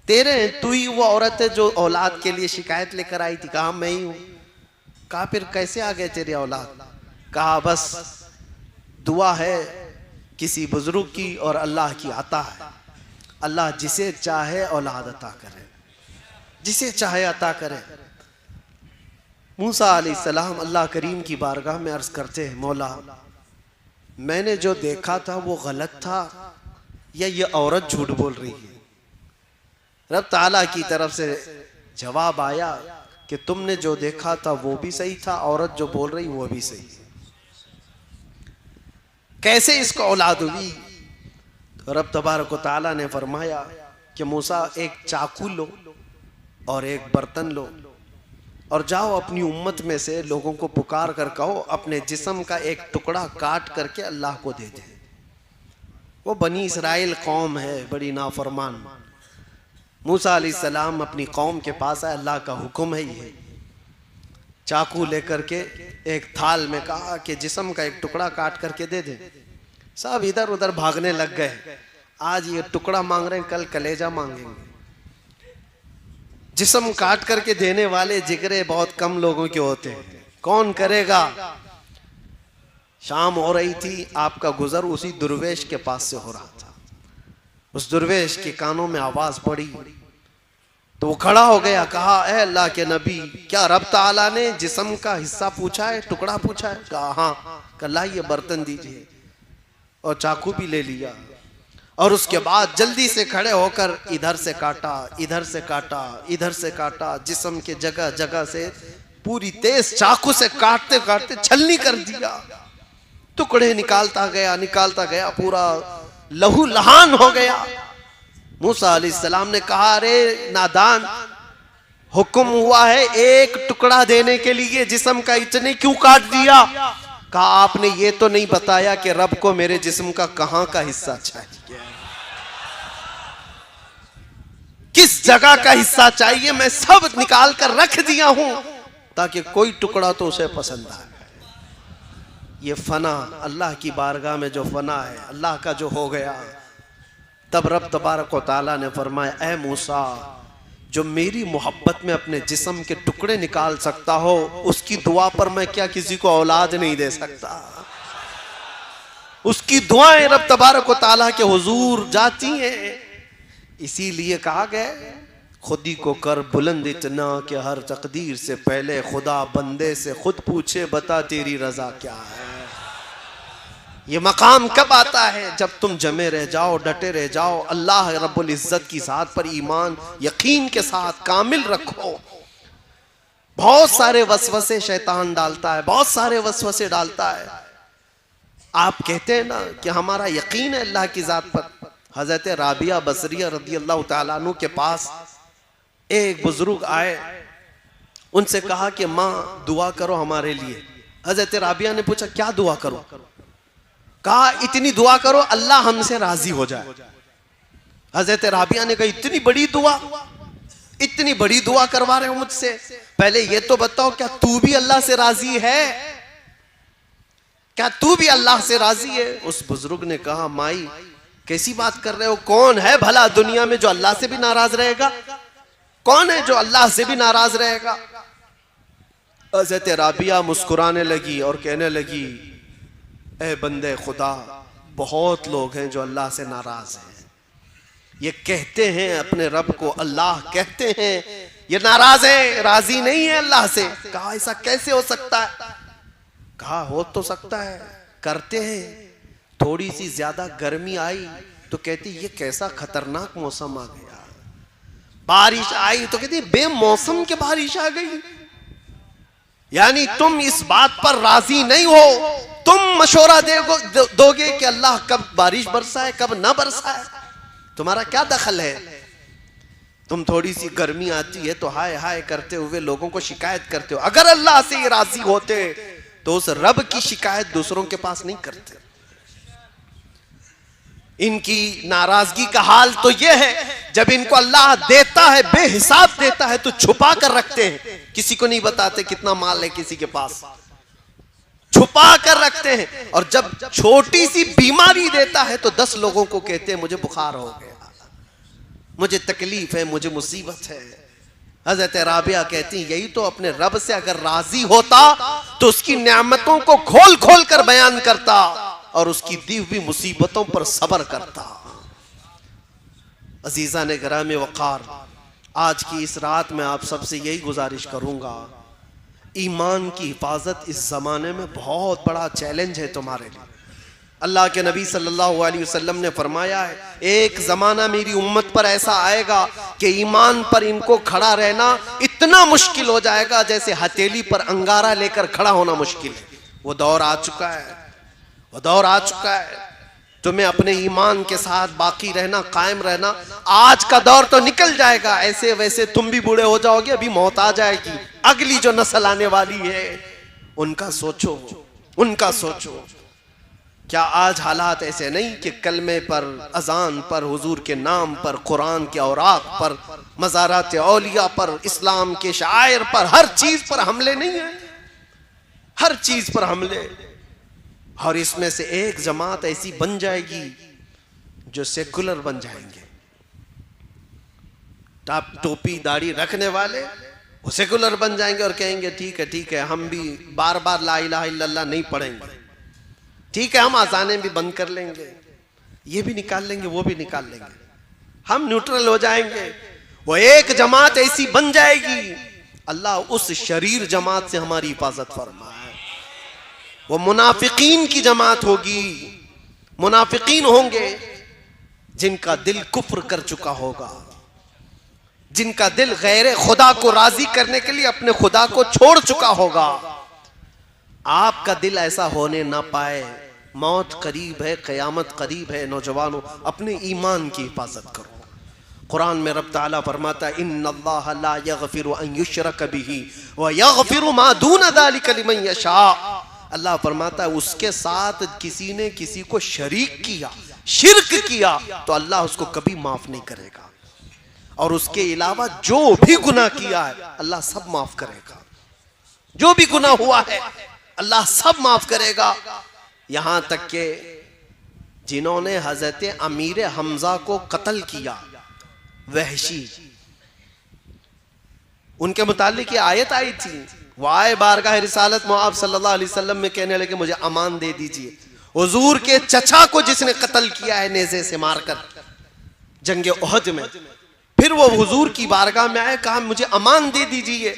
तेरे? तू ही वो औरत है जो औलाद के लिए शिकायत लेकर आई थी? कहा मैं ही हूं। कहा फिर कैसे आ गए तेरी औलाद? कहा बस दुआ है किसी बुजुर्ग की और अल्लाह की अता है, अल्लाह जिसे चाहे औलाद अता करे, जिसे चाहे अता करे। मूसा अलैहिस्सलाम अल्लाह करीम की बारगाह में अर्ज करते हैं, मौला मैंने जो देखा था वो गलत था या ये औरत झूठ बोल रही है? रब ताला की तरफ से जवाब आया कि तुमने जो देखा था वो भी सही था, औरत जो बोल रही वो भी सही। कैसे इसको औलाद हुई? तो रब तबारक व तआला ने फरमाया कि मूसा एक चाकू लो और एक बर्तन लो और जाओ अपनी उम्मत में से लोगों को पुकार कर कहो अपने जिस्म का एक टुकड़ा काट करके अल्लाह को दे दे। वो बनी इसराइल कौम है बड़ी नाफरमान। मूसा अलैहिस्सलाम अपनी कौम के पास आए, अल्लाह का हुक्म है ये। चाकू लेकर के एक थाल में कहा कि जिस्म का एक टुकड़ा काट करके दे दे। सब इधर उधर भागने लग गए। आज ये टुकड़ा मांग रहे हैं, कल कलेजा मांगेंगे। जिस्म काट करके देने वाले जिगरे बहुत कम लोगों के होते हैं, कौन करेगा? शाम हो रही थी, आपका गुजर उसी दुर्वेश के पास से हो रहा था। उस दुर्वेश के कानों में आवाज पड़ी तो वो खड़ा हो गया, कहा ए अल्लाह के नबी, क्या रब ताला ने जिस्म का हिस्सा पूछा है, टुकड़ा पूछा है? कहा हाँ। कहा ये बर्तन दीजिए, और चाकू भी ले लिया। और उसके बाद जल्दी से खड़े होकर इधर से काटा, इधर से काटा, इधर से काटा, जिस्म के जगह जगह से पूरी तेज चाकू से काटते काटते छलनी कर दिया। टुकड़े निकालता गया, पूरा लहू लहान हो गया। मूसा अलैहिस्सलाम ने कहा, अरे नादान, हुक्म हुआ है एक टुकड़ा देने के लिए, जिस्म का इतने क्यों काट दिया? कहा आपने ये तो नहीं बताया कि रब को मेरे जिस्म का कहां का हिस्सा चाहिए, किस जगह का हिस्सा चाहिए। मैं सब निकाल कर रख दिया हूं ताकि कोई टुकड़ा तो उसे पसंद आए। ये फना, अल्लाह की बारगाह में जो फना है, अल्लाह का जो हो गया। तब रब तबारक व तआला ने फरमाया, ए मूसा, जो मेरी मोहब्बत में अपने जिस्म के टुकड़े निकाल सकता हो, उसकी दुआ पर मैं क्या किसी को औलाद नहीं दे सकता? उसकी दुआएं रब तबारक व तआला के हुजूर जाती हैं। इसीलिए कहा गया, खुदी को कर बुलंद इतना कि हर तकदीर से पहले खुदा बंदे से खुद पूछे, बता तेरी रजा क्या है। ये मकाम कब आता है? जब तुम जमे रह जाओ, डटे रह जाओ, अल्लाह रब्बुल इज्जत की ज़ात पर ईमान यकीन के साथ कामिल रखो। बहुत सारे वसवसे शैतान डालता है, बहुत सारे वसवसे डालता है। आप कहते हैं ना कि हमारा यकीन है अल्लाह की ज़ात पर। हजरत राबिया बसरिया रदी अल्लाह तआला अन्हु के पास एक बुजुर्ग आए, उनसे कहा कि माँ दुआ करो हमारे लिए। हजरत राबिया ने पूछा क्या दुआ करो? कहा इतनी दुआ करो अल्लाह हमसे राजी हो जाए। हजरत राबिया ने कहा इतनी बड़ी दुआ, इतनी बड़ी दुआ करवा रहे हो मुझसे, पहले ये तो बताओ क्या तू भी अल्लाह से राजी है? क्या तू भी अल्लाह से राजी है? उस बुजुर्ग ने कहा माई कैसी बात कर रहे हो, कौन है भला दुनिया में जो अल्लाह से भी नाराज रहेगा? कौन है जो अल्लाह से भी नाराज रहेगा? हजरत राबिया मुस्कुराने लगी और कहने लगी, ए बंदे खुदा, बहुत लोग हैं जो अल्लाह से नाराज हैं। ये कहते हैं अपने रब को अल्लाह कहते हैं, ये नाराज है, राजी नहीं है अल्लाह से। कहा ऐसा कैसे हो सकता है? कहा हो तो सकता है, करते हैं। थोड़ी सी ज्यादा गर्मी आई तो कहती ये कैसा खतरनाक मौसम आ गया। बारिश आई तो कहती बेमौसम के बारिश आ गई। यानी तुम इस बात पर राजी नहीं हो, तुम मशवरा दोगे कि अल्लाह कब बारिश बरसाए कब ना बरसाए, तुम्हारा क्या दखल है? तुम थोड़ी सी गर्मी आती है तो हाय हाय करते हुए लोगों को शिकायत करते हो। अगर अल्लाह से ये राजी होते तो उस रब की शिकायत दूसरों के पास नहीं करते। इनकी नाराजगी का हाल तो यह है, जब इनको अल्लाह देता है बेहिसाब देता है तो छुपा कर रखते हैं, किसी को नहीं बताते कितना माल है किसी के पास, छुपा कर रखते हैं। और जब छोटी सी बीमारी देता है तो 10 लोगों को कहते हैं मुझे बुखार हो गया, मुझे तकलीफ है, मुझे मुसीबत है। हजरत राबिया कहती यही तो अपने रब से अगर राजी होता तो उसकी नेमतों को खोल खोल कर बयान करता और उसकी दी हुई मुसीबतों पर सब्र करता। अजीजा ने ग्राम वक़ार, आज की इस रात में आप सबसे यही गुजारिश करूंगा, ईमान की हिफाजत इस जमाने में बहुत बड़ा चैलेंज है तुम्हारे लिए। अल्लाह के नबी सल्लल्लाहु अलैहि वसल्लम ने फरमाया है, एक जमाना मेरी उम्मत पर ऐसा आएगा कि ईमान पर इनको खड़ा रहना इतना मुश्किल हो जाएगा जैसे हथेली पर अंगारा लेकर खड़ा होना मुश्किल है। वो दौर आ चुका है, वो दौर आ चुका है। तुम्हें अपने ईमान के साथ बाकी रहना, कायम रहना। आज का दौर तो निकल जाएगा, ऐसे वैसे तुम भी बूढ़े हो जाओगे, अभी मौत आ जाएगी। अगली जो नस्ल आने वाली है उनका सोचो, उनका सोचो। क्या आज हालात ऐसे नहीं कि कलमे पर, अजान पर, हुजूर के नाम पर, कुरान के औराक पर, मज़ारात औलिया पर, इस्लाम के शायर पर, हर चीज पर हमले नहीं है, हर चीज पर हमले। और इसमें से एक जमात ऐसी बन जाएगी जो सेकुलर बन जाएंगे। टोपी दाढ़ी रखने वाले वो सेकुलर बन जाएंगे और कहेंगे ठीक है ठीक है, हम भी बार बार ला इलाहा इल्लल्लाह नहीं पढ़ेंगे, ठीक है हम आजाने भी बंद कर लेंगे, ये भी निकाल लेंगे वो भी निकाल लेंगे, हम न्यूट्रल हो जाएंगे। वो एक जमात ऐसी बन जाएगी, अल्लाह उस शरीर जमात से हमारी हिफाजत फरमाए। वो मुनाफिकीन की जमात होगी, मुनाफिकीन होंगे जिनका दिल कुफ्र कर चुका होगा, जिनका दिल गैर खुदा को राजी करने के लिए अपने खुदा को छोड़ चुका होगा। आपका दिल ऐसा होने ना पाए। मौत करीब है, क़यामत करीब है। नौजवानों, अपने ईमान की हिफाजत करो। कुरान में रब ताला फरमाता है, इन्नल्लाह ला यग़फिरु अन युश्रक बिही व यग़फिरु मा दून ज़ालिका लिमन यशा। अल्लाह फरमाता है उसके साथ किसी ने किसी को शरीक किया, शिर्क किया, तो अल्लाह उसको कभी माफ नहीं करेगा। और उसके अलावा जो भी गुनाह किया है अल्लाह सब माफ करेगा। जो भी गुनाह हुआ है अल्लाह सब माफ करेगा। यहां तक के जिन्होंने हजरत अमीर हमजा को कत्ल किया, वहशी, उनके मुतालिक ये आयत आई थी। वो आए बारगाह रिसालत में आप सल्लल्लाहु अलैहि वसल्लम में कहने लगे मुझे अमान दे दीजिए। हुजूर के चचा को जिसने कत्ल किया है नेज़े से मारकर जंगे उहद में, फिर वो हुजूर की बारगाह में आए, कहा मुझे अमान दे दीजिए।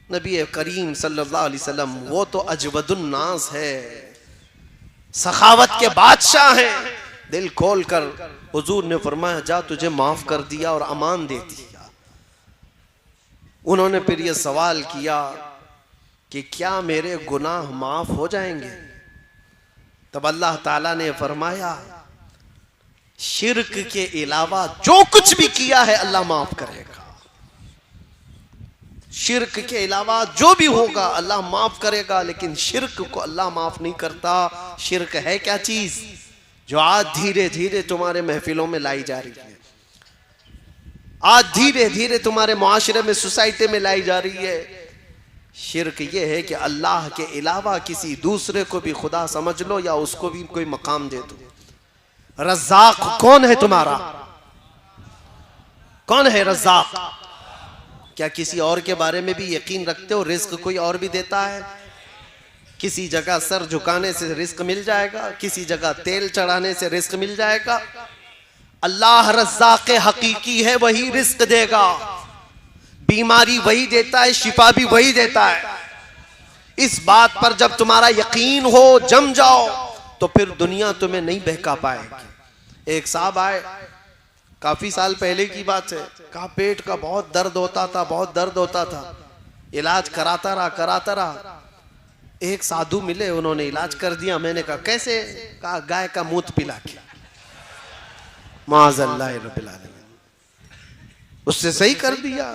नबी करीम सल्लल्लाहु अलैहि वसल्लम वो तो अजवदुन नास है, सखावत के बादशाह हैं। दिल खोल कर हुजूर ने फरमाया जा तुझे माफ कर दिया और अमान दे दिया। उन्होंने फिर ये सवाल किया कि क्या मेरे गुनाह माफ हो जाएंगे? तब अल्लाह ताला ने फरमाया शिर्क के अलावा जो कुछ भी किया है अल्लाह माफ करेगा। शिर्क के अलावा जो भी होगा अल्लाह माफ करेगा, लेकिन शिर्क को अल्लाह माफ नहीं करता। शिर्क है क्या चीज जो आज धीरे धीरे तुम्हारे महफिलों में लाई जा रही है, आज धीरे धीरे तुम्हारे मुआशरे में, सोसाइटी में लाई जा रही है। शिर्क ये है कि अल्लाह के अलावा किसी दूसरे को भी खुदा समझ लो या उसको भी कोई मकाम दे दो। रज़्ज़ाक़ कौन है तुम्हारा? कौन है रज़्ज़ाक़? क्या किसी और के बारे में भी यकीन रखते हो रिस्क कोई और भी देता है? किसी जगह सर झुकाने से रिस्क मिल जाएगा, किसी जगह तेल चढ़ाने से रिस्क मिल जाएगा। अल्लाह रज़्ज़ाक़ हकीकी है, वही रिस्क देगा। बीमारी वही देता है, शिफा भी वही देता है। इस बात पर जब तुम्हारा यकीन हो, जम जाओ, तो फिर दुनिया तुम्हें नहीं बहका पाएगी। एक साहब आए, काफी साल पहले की बात है, कहा पेट का बहुत दर्द होता था, बहुत दर्द होता था। इलाज कराता रहा। एक साधु मिले, उन्होंने इलाज कर दिया। मैंने कहा कैसे? कहा गाय का मूत्र पिला के। माज़अल्लाह रब्बिल आलमीन, उससे सही कर दिया।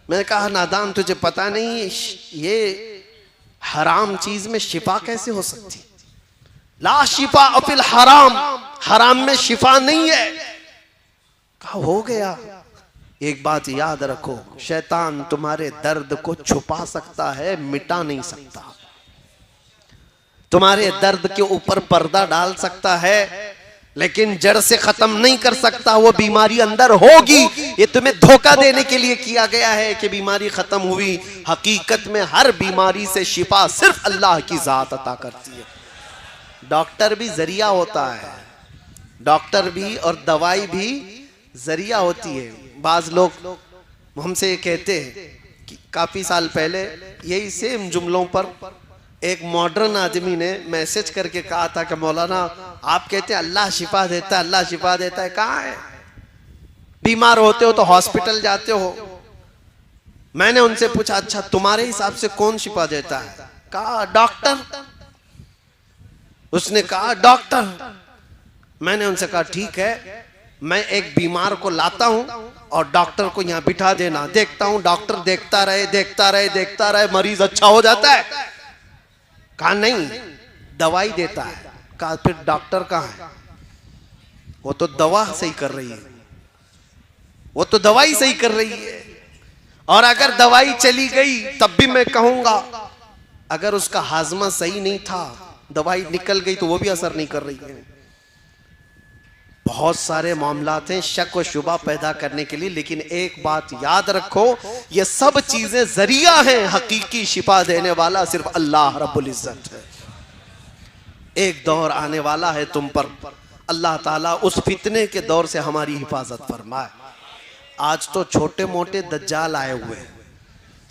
मैंने कहा नादान तुझे पता नहीं ये हराम चीज में शिफा कैसे हो सकती? ला शिफा अफिल हराम, हराम में शिफा नहीं है। कहा हो गया। एक बात याद रखो, शैतान तुम्हारे दर्द को छुपा सकता है, मिटा नहीं सकता। तुम्हारे दर्द के ऊपर पर्दा डाल सकता है, लेकिन जड़ से खत्म नहीं कर सकता। वो बीमारी अंदर होगी, ये तुम्हें धोखा देने के लिए किया गया है कि बीमारी खत्म हुई। हकीकत में हर बीमारी से शिफा सिर्फ अल्लाह की जात अता करती है। डॉक्टर भी जरिया होता है, डॉक्टर भी और दवाई भी जरिया होती है। बाज लोग हमसे ये कहते हैं कि काफी साल पहले यही सेम जुमलों पर एक मॉडर्न आदमी ने मैसेज करके कहा था कि मौलाना आप कहते हैं अल्लाह शिफा देता है, अल्लाह शिफा देता है, कहाँ है? बीमार होते हो तो हॉस्पिटल जाते हो। मैंने उनसे पूछा अच्छा तुम्हारे हिसाब से कौन शिफा देता है? कहा डॉक्टर। उसने कहा डॉक्टर। मैंने उनसे कहा ठीक है, मैं एक बीमार को लाता हूं और डॉक्टर को यहां बिठा देना, देखता हूं डॉक्टर देखता रहे देखता रहे देखता रहे, मरीज अच्छा हो जाता है। कहा नहीं, दवाई देता है। कहा फिर डॉक्टर कहाँ है? वो तो दवा सही कर रही है, वो तो दवाई सही कर रही है। और अगर दवाई चली गई तब भी मैं कहूंगा, अगर उसका हाजमा सही नहीं था, दवाई निकल गई तो वो भी असर नहीं कर रही है। बहुत सारे मामलात हैं शक व शुबा पैदा करने के लिए, लेकिन एक बात याद रखो, ये सब चीजें जरिया हैं, हकीकी शिफा देने वाला सिर्फ अल्लाह रब्बुल इज्जत है। एक दौर आने वाला है तुम पर, अल्लाह ताला उस फितने के दौर से हमारी हिफाजत फरमाए। आज तो छोटे मोटे दज्जाल आए हुए हैं,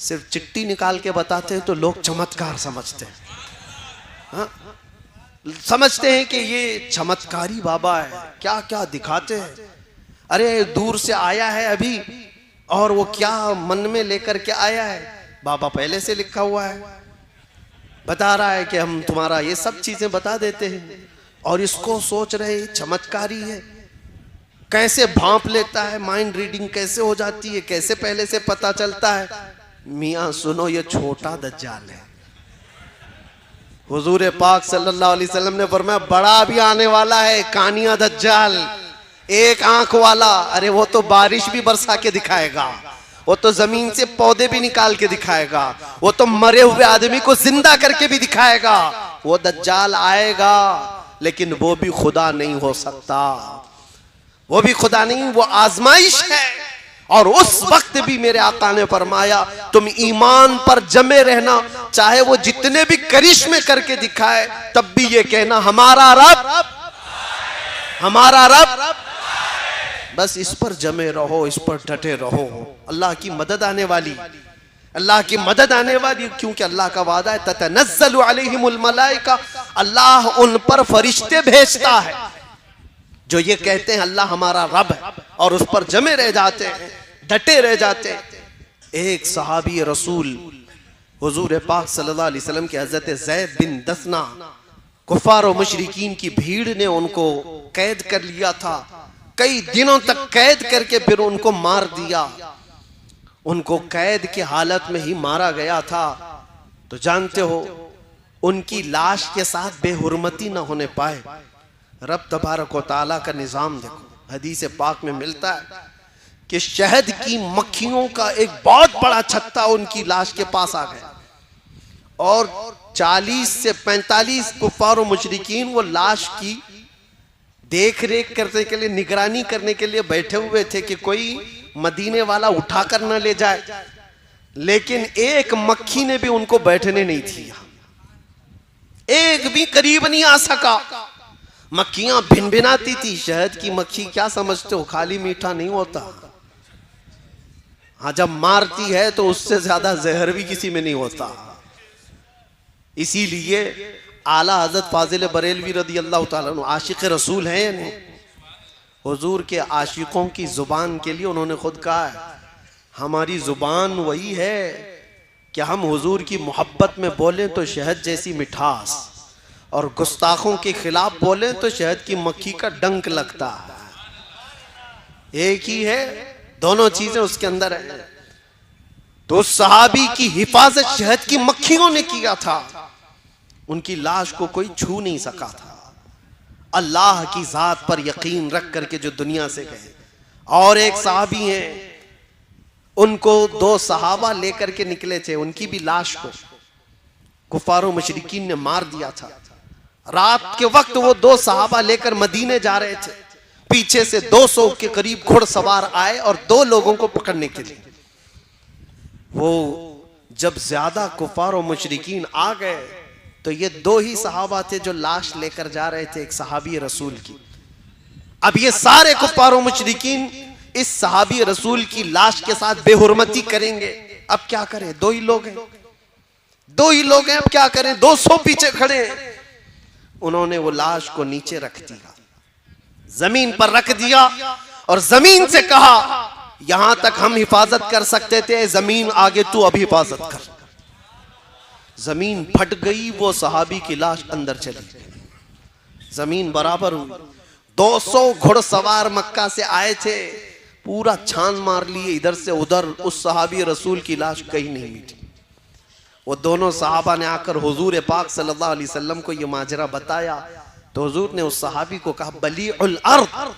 सिर्फ चिट्ठी निकाल के बताते हैं तो लोग चमत्कार समझते हैं। हाँ? समझते हैं कि ये चमत्कारी बाबा है, क्या क्या दिखाते हैं। अरे दूर से आया है अभी, और वो क्या मन में लेकर के आया है, बाबा पहले से लिखा हुआ है, बता रहा है कि हम तुम्हारा ये सब चीजें बता देते हैं। और इसको सोच रहे चमत्कारी है, कैसे भांप लेता है, माइंड रीडिंग कैसे हो जाती है, कैसे पहले से पता चलता है। मियां सुनो, ये छोटा दज्जाल है। हुजूर पाक सल्लल्लाहु अलैहि वसल्लम ने फरमाया बड़ा भी आने वाला है, कानिया दज्जाल, एक आंख वाला। अरे वो तो बारिश भी बरसा के दिखाएगा, वो तो जमीन से पौधे भी निकाल के दिखाएगा, वो तो मरे हुए आदमी को जिंदा करके भी दिखाएगा। वो दज्जाल आएगा, लेकिन वो भी खुदा नहीं हो सकता, वो भी खुदा नहीं, वो आजमाइश है। और उस वक्त भी मेरे आका ने फरमाया तुम ईमान पर जमे रहना, चाहे वो जितने भी करिश्मे करके दिखाए, तब भी ये कहना हमारा रब, हमारा रब। बस इस पर जमे रहो, इस पर डटे रहो। अल्लाह की मदद आने वाली, अल्लाह की मदद आने वाली, क्योंकि अल्लाह का वादा है ततनज़्ज़लु अलैहिमुल मलाइका, अल्लाह उन पर फरिश्ते भेजता है जो ये कहते हैं अल्लाह हमारा रब है, और उस पर जमे रह जाते हैं, डटे रह जाते हैं। एक सहाबी रसूल हुजूर पाक सल्लल्लाहु अलैहि वसल्लम के हज़रत ज़ैद बिन दसना, कुफ़ार और मुशरिकीन की भीड़ ने उनको कैद कर लिया था, कई दिनों तक कैद करके फिर उनको मार दिया। उनको कैद की हालत में ही मारा गया था। तो जानते हो उनकी लाश के साथ बेहुरमती न होने पाए। रब तबारक व तआला का निज़ाम देखो, हदीस पाक में मिलता है कि शहद की मक्खियों का एक बहुत बड़ा छत्ता उनकी लाश के पास आ गया, और 40 से 45 कुफ़ार और मुशरिकीन वो लाश की देख रेख करने के लिए, निगरानी करने के लिए बैठे हुए थे कि कोई मदीने वाला उठाकर न ले जाए। लेकिन एक मक्खी ने भी उनको बैठने नहीं दिया, एक भी करीब नहीं आ सका। मक्खियां भिनभिनाती थी। शहद की मक्खी क्या समझते हो, खाली मीठा नहीं होता। हाँ, जब मारती है तो उससे ज्यादा जहर भी किसी में नहीं होता। इसीलिए आला हजरत फाजिल बरेलवी रदी अल्लाह ताला अन्हु आशिक रसूल हैं। हुजूर के आशिकों की जुबान के लिए उन्होंने खुद कहा है हमारी जुबान वही है कि हम हुजूर की मोहब्बत में बोलें तो शहद जैसी मिठास, और गुस्ताखों के खिलाफ बोले तो शहद की मक्खी का डंक लगता है। एक ही है, दोनों चीजें उसके अंदर है। तो उस सहाबी की हिफाजत शहद की मक्खियों ने किया था, उनकी लाश को कोई छू नहीं सका था। अल्लाह की जात पर यकीन रख करके जो दुनिया से गए। और एक सहाबी हैं, उनको 2 सहाबा लेकर के निकले थे, उनकी भी लाश को कुफारों मुशरिकीन ने मार दिया था। रात के वक्त वो 2 सहाबा लेकर मदीने जा रहे थे, पीछे से 200 के करीब घुड़सवार आए और 2 लोगों को पकड़ने के लिए। वो जब ज्यादा कुफार और मुशरिकीन आ गए तो ये 2 ही सहाबा थे जो लाश लेकर जा रहे थे, एक सहाबी रसूल की। अब ये सारे कुफार और मुशरिकीन इस सहाबी रसूल की लाश के साथ बेहुरमती करेंगे। अब क्या करें, 2 ही लोग हैं, दो ही लोग हैं, अब क्या करें, 200 पीछे खड़े हैं। उन्होंने वो लाश को नीचे रख दिया, जमीन पर रख दिया और जमीन से कहा यहां तक हम हिफाजत कर सकते थे, जमीन आगे तू अब हिफाजत कर। जमीन फट गई, वो सहाबी की लाश अंदर चली गई, जमीन बराबर हुई। 200 घुड़सवार मक्का से आए थे, पूरा छान मार लिए इधर से उधर, उस सहाबी रसूल की लाश कहीं नहीं मिली। वो दोनों सहाबा ने आकर हुजूर पाक सल्लल्लाहु अलैहि वसल्लम को ये माजरा बताया, तो हुजूर ने उस सहाबी को कहा बलीउल अर्द,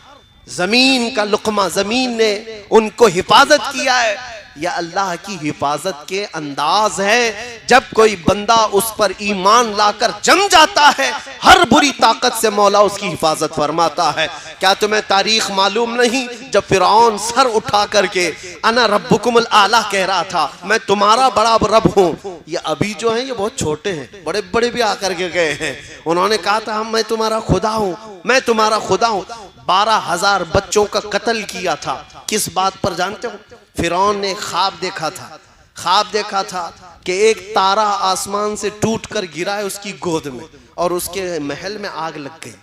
जमीन का लुकमा, जमीन ने उनको हिफाजत किया है। यह अल्लाह की हिफाजत के अंदाज है। जब कोई बंदा उस पर ईमान लाकर जम जाता है, हर बुरी ताकत से मौला उसकी हिफाजत फरमाता है। क्या तुम्हें तारीख मालूम नहीं, जब फिरौन सर उठा करके अना रब्बुकुमुल आला कह रहा था, मैं तुम्हारा बड़ा रब हूँ, ये अभी जो है ये बहुत छोटे हैं, बड़े बड़े भी आकर के गए हैं, उन्होंने कहा था मैं तुम्हारा खुदा हूँ, मैं तुम्हारा खुदा हूँ। 12,000 बच्चों का कत्ल किया था, किस बात पर जानते हो? फिरौन ने ख्वाब देखा था, ख्वाब देखा था कि एक तारा आसमान से टूटकर गिरा है उसकी गोद में और उसके महल में आग लग गई।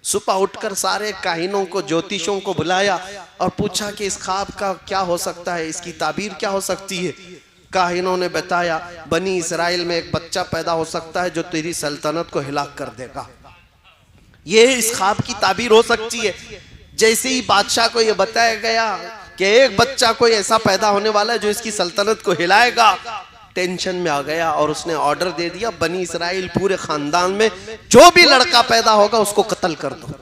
सुबह उठकर सारे काहिनों को, ज्योतिषों को बुलाया और पूछा कि इस ख्वाब का क्या हो सकता है, इसकी ताबीर क्या हो सकती है। काहिनों ने बताया बनी इसराइल में एक बच्चा पैदा हो सकता है जो तेरी सल्तनत को हिलाक कर देगा, ये इस ख्वाब की ताबीर हो सकती है। जैसे ही बादशाह को यह बताया गया कि एक बच्चा कोई ऐसा पैदा होने वाला है जो इसकी सल्तनत को हिलाएगा, टेंशन में आ गया और उसने ऑर्डर दे दिया बनी इसराइल पूरे खानदान में जो भी लड़का पैदा होगा उसको कत्ल कर दो,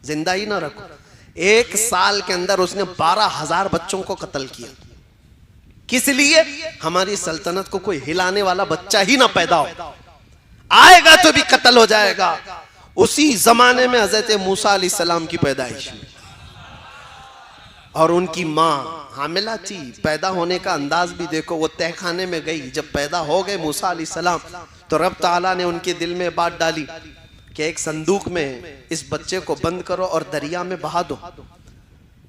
जिंदा ही ना रखो। 1 साल के अंदर उसने 12,000 बच्चों को कत्ल किया। किस लिए? हमारी सल्तनत को कोई हिलाने वाला बच्चा ही ना पैदा हो, आएगा तो भी कत्ल हो जाएगा। उसी जमाने में हजरत मूसा अलैहिस्सलाम की पैदाइश हुई और उनकी माँ हामिला थी। पैदा होने का अंदाज भी देखो, वो तहखाने में गई, जब पैदा हो गए मूसा अलैहिस्सलाम तो रब ताला ने उनके दिल में बात डाली कि एक संदूक में इस बच्चे को बंद करो और दरिया में बहा दो।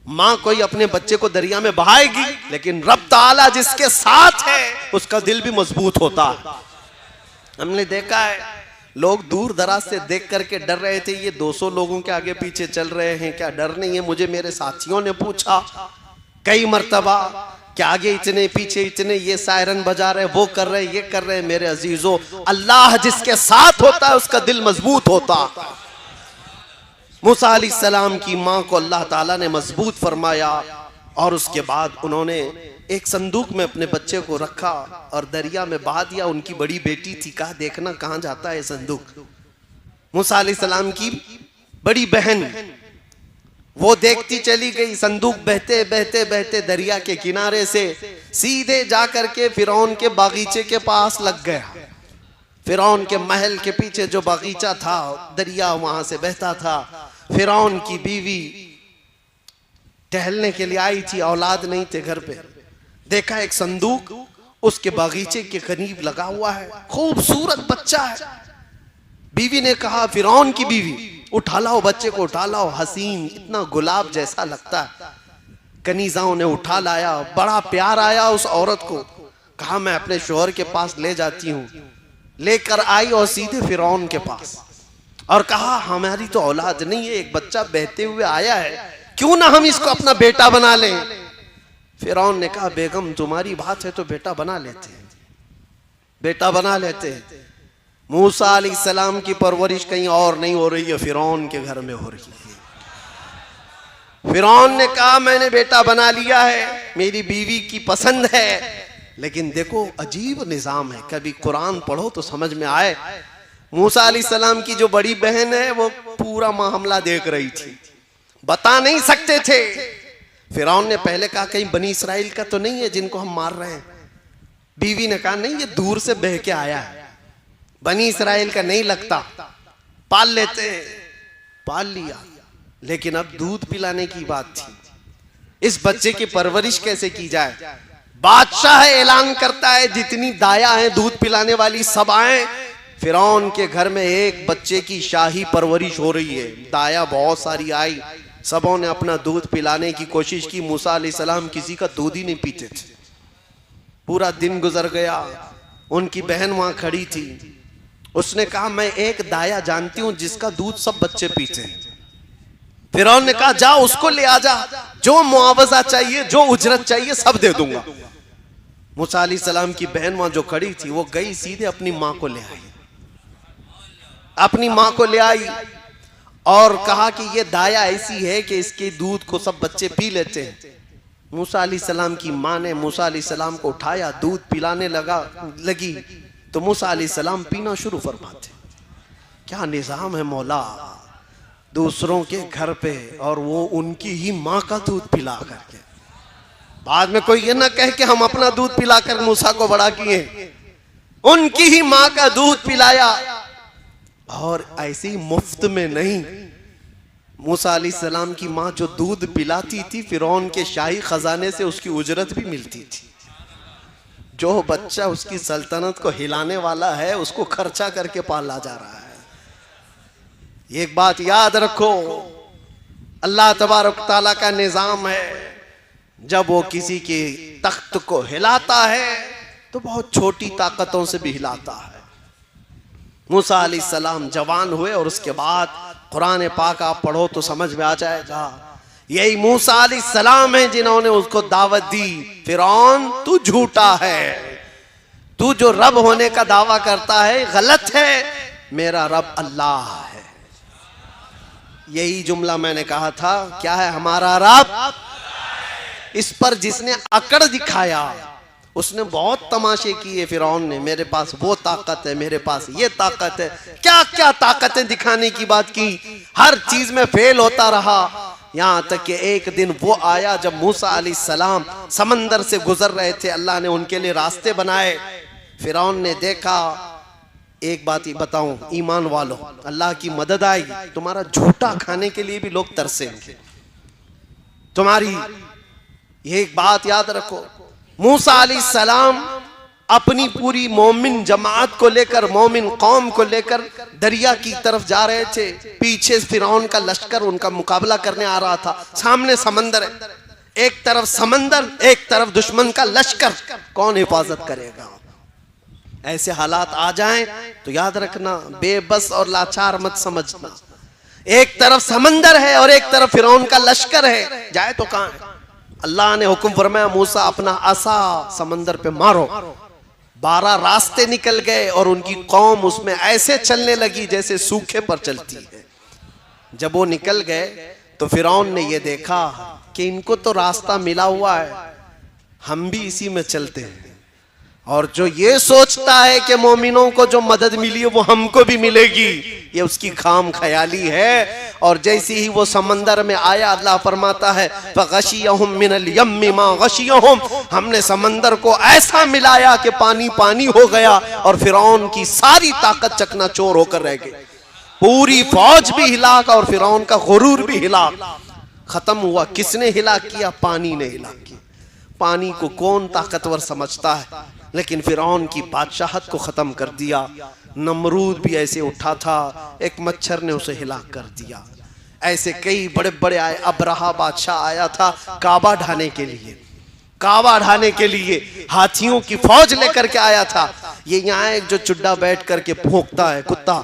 माँ कोई अपने बच्चे को दरिया में बहाएगी, लेकिन रब ताला जिसके साथ है उसका दिल भी मजबूत होता है। हमने देखा है लोग दूर दराज से देख करके डर रहे थे, ये 200 लोगों के आगे पीछे चल रहे हैं, क्या डर नहीं है? मुझे मेरे साथियों ने पूछा कई मर्तबा कि आगे इतने पीछे इतने, ये सायरन बजा रहे, वो कर रहे, ये कर रहे। मेरे अजीजों, अल्लाह जिसके साथ होता है उसका दिल मजबूत होता। मूसा अलैहिस्सलाम की माँ को अल्लाह ताला ने मजबूत फरमाया और उसके बाद उन्होंने एक संदूक में अपने बच्चे को रखा और दरिया में बहा दिया। उनकी बड़ी बेटी थी, कहा देखना कहां जाता है संदूक। मूसा अलैहिस्सलाम की बड़ी बहन वो देखती चली गई, संदूक बहते बहते बहते दरिया के किनारे से सीधे जाकर के फिरौन के बागीचे के पास लग गया। फिरौन के महल के पीछे जो बागीचा था, दरिया वहां से बहता था। फिरौन की बीवी टहलने के लिए आई थी, औलाद नहीं थे घर पे। देखा एक संदूक उसके बागीचे के करीब लगा हुआ है, खूबसूरत बच्चा है। बीवी ने कहा, फिरौन की बीवी, उठा लाओ बच्चे को, उठा लाओ, हसीन, इतना गुलाब जैसा लगता है। कनीजाओं ने उठा लाया, बड़ा प्यार आया उस औरत को। कहा मैं अपने शोहर के पास ले जाती हूँ। लेकर आई और सीधे फिरौन के पास और कहा हमारी तो औलाद नहीं है, एक बच्चा बहते हुए आया है, क्यों ना हम इसको अपना बेटा बना लें। फिरौन ने कहा बेगम तुम्हारी बात है तो बेटा बना लेते हैं, बेटा बना लेते हैं। मूसा अलैहिस्सलाम की परवरिश कहीं और नहीं हो रही है, फिरौन के घर में हो रही है। फिरौन ने कहा मैंने बेटा बना लिया है, मेरी बीवी की पसंद है। लेकिन देखो अजीब निजाम है, कभी कुरान पढ़ो तो समझ में आए। मूसा अलैहिस्सलाम की जो बड़ी बहन है वो पूरा मामला देख रही थी, बता नहीं सकते थे। फिरौन ने पहले कहा कहीं बनी इसराइल का तो नहीं है जिनको हम मार रहे हैं। बीवी ने कहा नहीं, ये दूर से बह के आया है, बनी इसराइल का नहीं लगता, पाल लेते हैं। पाल लिया, लेकिन अब दूध पिलाने की बात थी, इस बच्चे की परवरिश कैसे की जाए। बादशाह ऐलान करता है जितनी दाया है दूध पिलाने वाली सब आए। फिरौन के घर में एक बच्चे की शाही परवरिश हो रही है, दाया बहुत सारी आई, सबों ने अपना दूध पिलाने की कोशिश की। मूसा अलैहिस्सलाम किसी का दूध ही नहीं पीते थे। पूरा दिन गुजर गया, उनकी बहन वहां खड़ी थी। उसने कहा मैं एक दाया जानती हूं जिसका दूध सब बच्चे पीते हैं। फिरौन ने कहा जा उसको ले आ जा, जो मुआवजा चाहिए जो उजरत चाहिए सब दे दूंगा। मूसा अलैहिस्सलाम की बहन वहां जो खड़ी थी वो गई सीधे अपनी मां को ले आई, अपनी मां को ले आई और कहा कि ये दाया ऐसी है कि इसके दूध को सब बच्चे पी लेते हैं। मूसा अलैहिस्सलाम की मां ने मूसा अलैहिस्सलाम को उठाया, दूध पिलाने लगी तो मूसा अलैहिस्सलाम पीना शुरू फरमाते। क्या निजाम है मौला, दूसरों के घर पे और वो उनकी ही मां का दूध पिला करके। बाद में कोई ये ना कहे कि हम अपना दूध पिलाकर मूसा को बड़ा किए, उनकी ही मां का दूध पिलाया और ऐसे ही मुफ्त में नहीं। मूसा अलैहिस्सलाम की मां जो दूध पिलाती थी फिरौन के शाही खजाने से उसकी उजरत भी मिलती थी। जो बच्चा उसकी सल्तनत को हिलाने वाला है उसको खर्चा करके पाला जा रहा है। एक बात याद रखो, अल्लाह तबारक तआला का निजाम है, जब वो किसी के तख्त को हिलाता है तो बहुत छोटी ताकतों से भी हिलाता है। मूसा अलैहिस्सलाम जवान हुए और उसके बाद कुरान पाक आप पढ़ो तो समझ में आ जाएगा, यही मूसा अलैहिस्सलाम है जिन्होंने उसको दावत दी, फिरौन तू झूठा है, तू जो रब होने का दावा करता है गलत है, मेरा रब अल्लाह है। यही जुमला मैंने कहा था, क्या है हमारा रब। इस पर जिसने अकड़ दिखाया उसने बहुत तमाशे किए। फिरौन ने मेरे पास वो ताकत है, मेरे पास ये ताकत है, क्या क्या ताकतें दिखाने की बात की, हर चीज में फेल होता रहा। यहां तक कि एक दिन वो आया जब मूसा अलैहिस्सलाम समंदर से गुजर रहे थे, अल्लाह ने उनके लिए रास्ते बनाए। फिरौन ने देखा, एक बात ही बताऊं ईमान वालों, अल्लाह की मदद आई, तुम्हारा झूठा खाने के लिए भी लोग तरसेंगे। तुम्हारी ये एक बात याद रखो, मूसा अलैहिस्सलाम अपनी पूरी मोमिन जमात को लेकर, मोमिन कौम को लेकर दरिया की तरफ जा रहे थे। पीछे फिरौन का लश्कर उनका मुकाबला करने आ रहा था, सामने समंदर है, एक तरफ समंदर एक तरफ दुश्मन का लश्कर, कौन हिफाजत करेगा। ऐसे हालात आ जाएं तो याद रखना, बेबस और लाचार मत समझना। एक तरफ समंदर है और एक तरफ फिरौन का लश्कर है, जाए तो कहां है। अल्लाह ने हुक्म फरमाया मूसा अपना असा समंदर पे मारो। 12 रास्ते निकल गए और उनकी कौम उसमें ऐसे चलने लगी जैसे सूखे पर चलती है। जब वो निकल गए तो फिरौन ने ये देखा कि इनको तो रास्ता मिला हुआ है, हम भी इसी में चलते हैं। और जो ये सोचता है कि मोमिनों को जो मदद मिली है वो हमको भी मिलेगी, ये उसकी खाम ख्याली है। और जैसे ही वो समंदर में आया, अल्लाह फरमाता है फगशियहुम मिनल यम्मि मा गशियहुम, हमने समंदर को ऐसा मिलाया कि पानी पानी हो गया और फिरौन की सारी ताकत चकनाचूर होकर रह गई। पूरी फौज भी हिलाक और फिरौन का गुरूर भी हिलाक खत्म हुआ। किसने हिलाक किया? पानी ने हिलाक किया। पानी को कौन ताकतवर समझता है, लेकिन फिरौन की बादशाहत को खत्म कर दिया। नमरूद भी ऐसे उठा था, एक मच्छर ने उसे हिलाक कर दिया। ऐसे कई बड़े बड़े आए। अबरहा बादशाह आया था काबा ढाने के लिए, काबा ढाने के लिए हाथियों की फौज लेकर के आया था। ये यहाँ एक जो चुड्डा बैठ करके भौंकता है कुत्ता,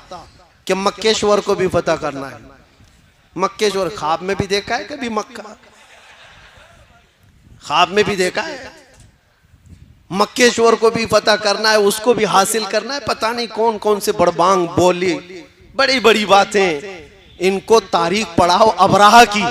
कि मक्केश्वर को भी फतह करना है। मक्केश्वर ख्वाब में भी देखा है कभी? मक्का ख्वाब में भी देखा है? मक्केश्वर को भी फतह करना है, उसको भी हासिल करना है। पता नहीं कौन कौन से बड़बांग बोली, बड़ी बड़ी बातें। इनको तारीख पढ़ाओ अबराहा की,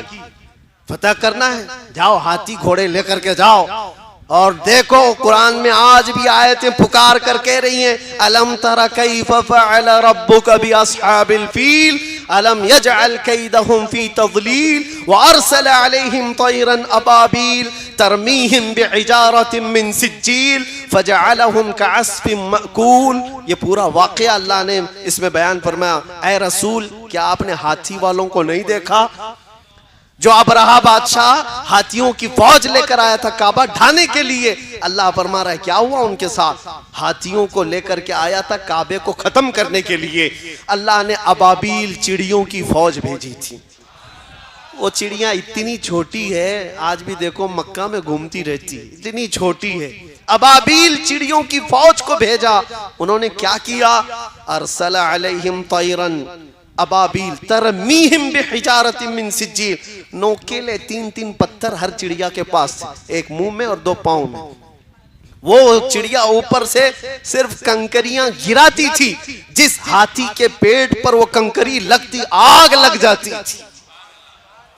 फतह करना है, जाओ हाथी घोड़े लेकर के जाओ। और देखो कुरान में आज भी आयतें पुकार कर कह रही हैं, अलम तरा कैफ फअल रब्बुका बिअस्हाबिल फील अलम यजअल कैदहुम फी तज़लील व अरसल अलैहिम तयरन अबाबील तरमीहिम बिहिजारतिन मिन सिज्जील फजअलहुम कअस्फिन मअकूल। ये पूरा वाक़या अल्लाह ने इसमें बयान फरमाया। ऐ रसूल, क्या आपने हाथी वालों को नहीं देखा? जो अबरहा बादशाह हाथियों की फौज लेकर आया था काबा ढाने के लिए। अल्लाह फरमा रहा है क्या हुआ उनके साथ? हाथियों को लेकर के आया था काबे को खत्म करने के लिए। अल्लाह ने अबाबील चिड़ियों की फौज भेजी थी। वो चिड़ियां इतनी छोटी है, आज भी देखो मक्का में घूमती रहती, इतनी छोटी है। अबाबील चिड़ियों की फौज को भेजा। उन्होंने क्या किया? अरसल अलैहिम तैरन अबाबील तरमीहिम बिहिजारतिन मिन सिज्जील। नोकेले 3-3 पत्थर हर चिड़िया के पास थे, एक मुंह में और 2 पांव में। वो चिड़िया ऊपर से सिर्फ कंकरियां गिराती थी, जिस हाथी के पेट पर वो कंकरी लगती आग लग जाती थी,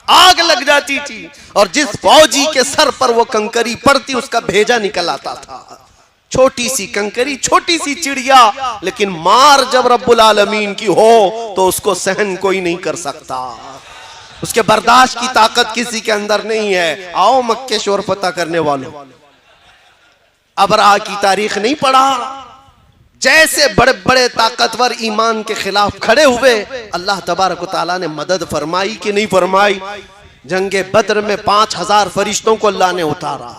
आग लग जाती थी। और जिस फौजी के सर पर वो कंकरी पड़ती उसका भेजा निकल आता था। छोटी सी कंकरी, छोटी सी चिड़िया, लेकिन मार जब रब्बुल आलमीन की हो तो उसको सहन कोई नहीं कर सकता। उसके बर्दाश्त की ताकत किसी के अंदर नहीं है। आओ मक्के शोर पता करने वालों, अबरहा की तारीख नहीं पढ़ा? जैसे बड़े बड़े ताकतवर ईमान के खिलाफ खड़े हुए, अल्लाह तबारक व तआला ने मदद फरमाई कि नहीं फरमाई? जंगे बद्र में 5000 फरिश्तों को अल्लाह ने उतारा।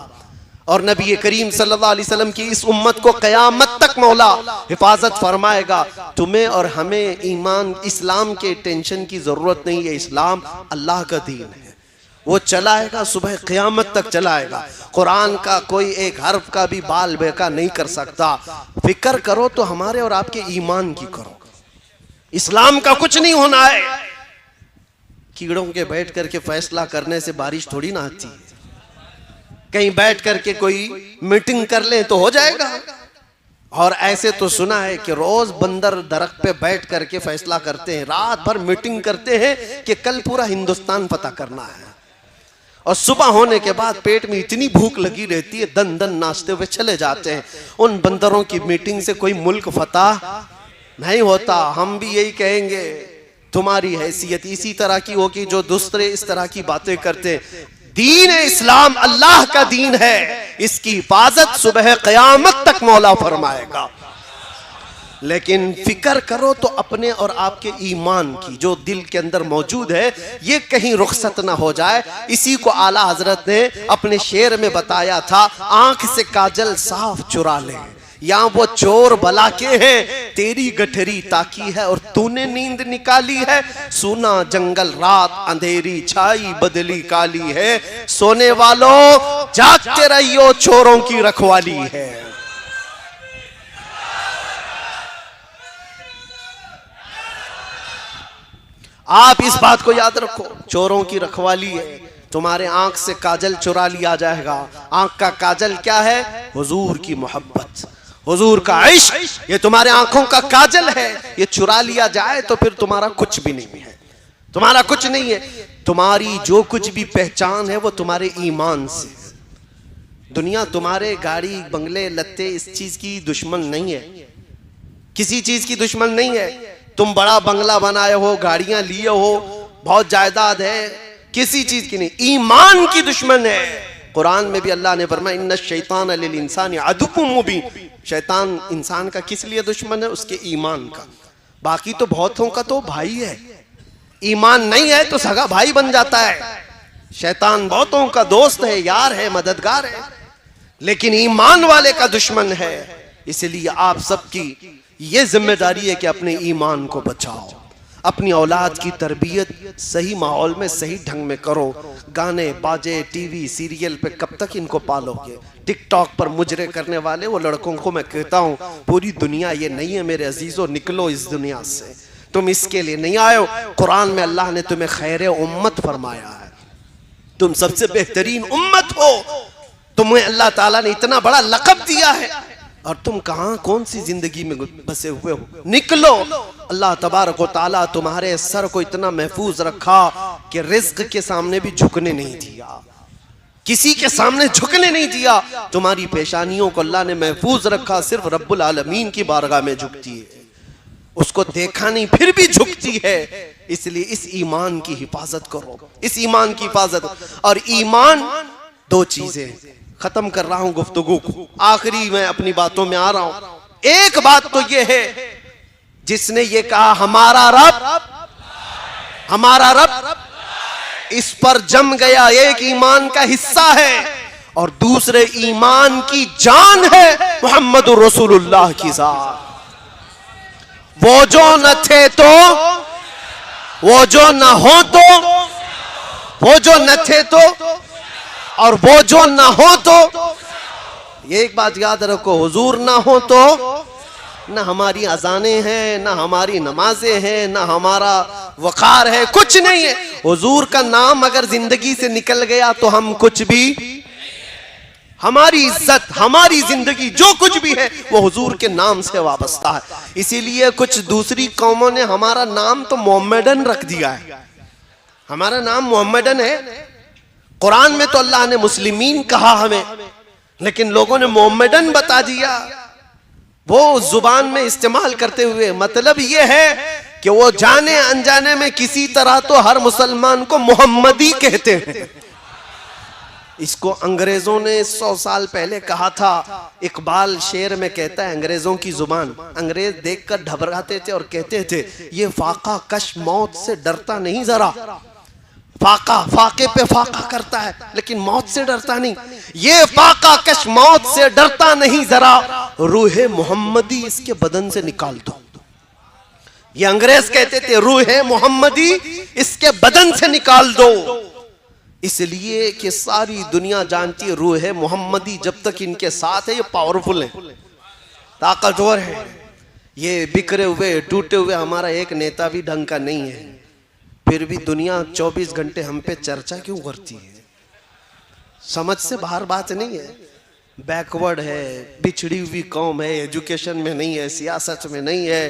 और नबी करीम सल्लल्लाहु अलैहि वसल्लम की इस उम्मत को क़यामत तक मौला हिफाजत फरमाएगा। तुम्हें और हमें ईमान इस्लाम के टेंशन की जरूरत नहीं है। इस्लाम अल्लाह का दीन है, वो चलाएगा, सुबह क़यामत तक चलाएगा। कुरान का कोई एक हर्फ का भी बाल बेका नहीं कर सकता। फिक्र करो तो हमारे और आपके ईमान की करो। इस्लाम का कुछ नहीं होना है। कीड़ों के बैठ करके फैसला करने से बारिश थोड़ी ना आती है। कहीं बैठ करके कोई मीटिंग कर ले तो हो जाएगा। और ऐसे तो सुना है कि रोज बंदर दरख्त पे बैठ करके फैसला करते हैं, रात भर मीटिंग करते हैं कि कल पूरा हिंदुस्तान पता करना है। और सुबह होने के बाद पेट में इतनी भूख लगी रहती है, दन दन नाचते हुए चले जाते हैं। उन बंदरों की मीटिंग से कोई मुल्क फतह नहीं होता। हम भी यही कहेंगे, तुम्हारी हैसियत इसी तरह की होगी जो दूसरे इस तरह की बातें करते। दीन इस्लाम अल्लाह का दीन है, इसकी हिफाजत सुबह क़यामत तक मौला फरमाएगा। लेकिन फिक्र करो तो अपने और आपके ईमान की, जो दिल के अंदर मौजूद है, ये कहीं रुखसत ना हो जाए। इसी को आला हजरत ने अपने शेर में बताया था, आंख से काजल साफ चुरा ले, यहाँ वो चोर भला के हैं, तेरी गठरी ताकी है और तूने नींद निकाली है। सुना जंगल रात अंधेरी छाई बदली काली है, सोने वालों जागते रहियो चोरों की रखवाली है। आप इस बात को याद रखो, चोरों की रखवाली है। तुम्हारे आंख से काजल चुरा लिया जाएगा। आंख का काजल क्या है? हुजूर की मोहब्बत, हुजूर का इश्क, ये तुम्हारे आंखों का काजल है। ये चुरा लिया जाए तो फिर तुम्हारा कुछ भी नहीं है, तुम्हारा कुछ नहीं है। तुम्हारी जो कुछ भी पहचान है वो तुम्हारे ईमान से। दुनिया तुम्हारे गाड़ी बंगले लत्ते इस चीज की दुश्मन नहीं है, किसी चीज की दुश्मन नहीं है। तुम बड़ा बंगला बनाए हो, गाड़ियां लिए हो, बहुत जायदाद है, किसी चीज की नहीं, ईमान की दुश्मन है। कुरान में भी अल्लाह ने फरमाया इन्ना शैतान लिल इंसानी अदुव्वुम मुबीन। शैतान इंसान का किस लिए दुश्मन है? उसके ईमान का। बाकी तो बहुतों का तो भाई है, ईमान नहीं है तो सगा भाई बन जाता है। शैतान बहुतों का दोस्त है, यार है, मददगार है, लेकिन ईमान वाले का दुश्मन है। इसलिए आप सबकी ये जिम्मेदारी है कि अपने ईमान को बचाओ, अपनी औलाद की तरबियत सही माहौल में सही ढंग में करो। गाने बाजे टीवी सीरियल पे कब तक इनको पालोगे? टिकटॉक पर मुजरे करने वाले वो लड़कों को मैं कहता हूँ, पूरी दुनिया ये नहीं है मेरे अजीजों, निकलो इस दुनिया से। तुम इसके लिए नहीं आए हो। कुरान में अल्लाह ने तुम्हें खैर उम्मत फरमाया है, तुम सबसे बेहतरीन उम्मत हो। तुम्हें अल्लाह ताला ने इतना बड़ा लक़ब दिया है और तुम कहां कौन सी जिंदगी में बसे हुए हो? निकलो। अल्लाह तबारक व तआला तुम्हारे सर को इतना महफूज रखा कि रिज़्क़ के सामने भी झुकने नहीं दिया, किसी के सामने झुकने नहीं दिया। तुम्हारी पेशानियों को अल्लाह ने महफूज रखा, सिर्फ रब्बुल आलमीन की बारगाह में झुकती है, उसको देखा नहीं फिर भी झुकती है। इसलिए इस ईमान की हिफाजत करो, इस ईमान की हिफाजत। और ईमान दो चीजें, खत्म कर रहा हूं गुफ्तगू को, आखिरी मैं अपनी बातों में आ रहा हूं। एक बात तो यह है, जिसने ये कहा हमारा रब इस पर जम गया, एक ईमान का हिस्सा है। और दूसरे ईमान की जान है मोहम्मद रसूलुल्लाह की जात। वो जो न थे तो, वो जो न हो तो, वो जो न थे तो, और वो जो ना हो तो, ये एक बात याद रखो, हुजूर ना हो तो ना हमारी अजानें हैं, ना हमारी नमाजें हैं, ना हमारा वकार है, कुछ नहीं है। हुजूर का नाम अगर जिंदगी से निकल गया तो हम कुछ भी, हमारी इज्जत, हमारी जिंदगी, जो कुछ भी है वो हुजूर के नाम से वाबस्ता है। इसीलिए कुछ दूसरी कौमों ने हमारा नाम तो मोहम्मदन रख दिया है। हमारा नाम मोहम्मदन है, कुरान में तो अल्लाह ने मुस्लिमीन कहा हमें, लेकिन लोगों ने मोहम्मदन बता दिया, वो जुबान में इस्तेमाल करते हुए। मतलब ये है कि वो जाने अनजाने में किसी तरह तो हर मुसलमान को मोहम्मदी कहते हैं। इसको अंग्रेजों ने 100 साल पहले कहा था। इकबाल शेर में कहता है, अंग्रेजों की जुबान, अंग्रेज देखकर घबराते थे और कहते थे ये फाका कश मौत से डरता नहीं जरा। फाका, फाके पे फाका करता है लेकिन मौत से डरता नहीं। ये फाका कश मौत से डरता नहीं जरा, रूहे मोहम्मदी इसके बदन से निकाल दो। ये अंग्रेज कहते थे रूहे मोहम्मदी इसके बदन से निकाल दो, इसलिए कि सारी दुनिया जानती है रूहे मोहम्मदी जब तक इनके साथ है ये पावरफुल है, ताकतवर है। ये बिखरे हुए टूटे हुए हमारा एक नेता भी ढंग का नहीं है, फिर भी दुनिया 24 घंटे हम पे चर्चा क्यों करती है? समझ से बाहर बात नहीं है। बैकवर्ड है, बिछड़ी हुई कौम है, एजुकेशन में नहीं है, सियासत में नहीं है,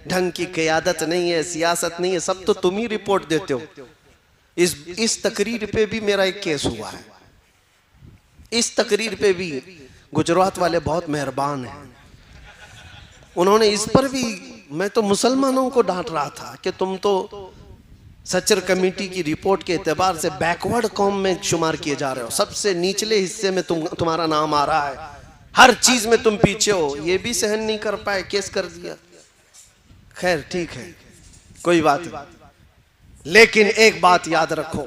ढंग की क़यादत नहीं है, सियासत नहीं है, सब तो तुम ही रिपोर्ट देते हो। इस तकरीर पे भी मेरा एक केस हुआ है। इस तकरीर पे भी गुजरात वाले बहुत मेहरबान हैं, उन्होंने इस पर भी, मैं तो मुसलमानों को डांट रहा था कि तुम तो सचर कमेटी की रिपोर्ट के एतबार से बैकवर्ड कौम में शुमार किए जा रहे हो, सबसे निचले हिस्से में तुम्हारा नाम आ रहा है, हर चीज में तुम पीछे हो। ये भी सहन नहीं कर पाए, केस कर दिया। खैर ठीक है, कोई बात नहीं, लेकिन एक बात याद रखो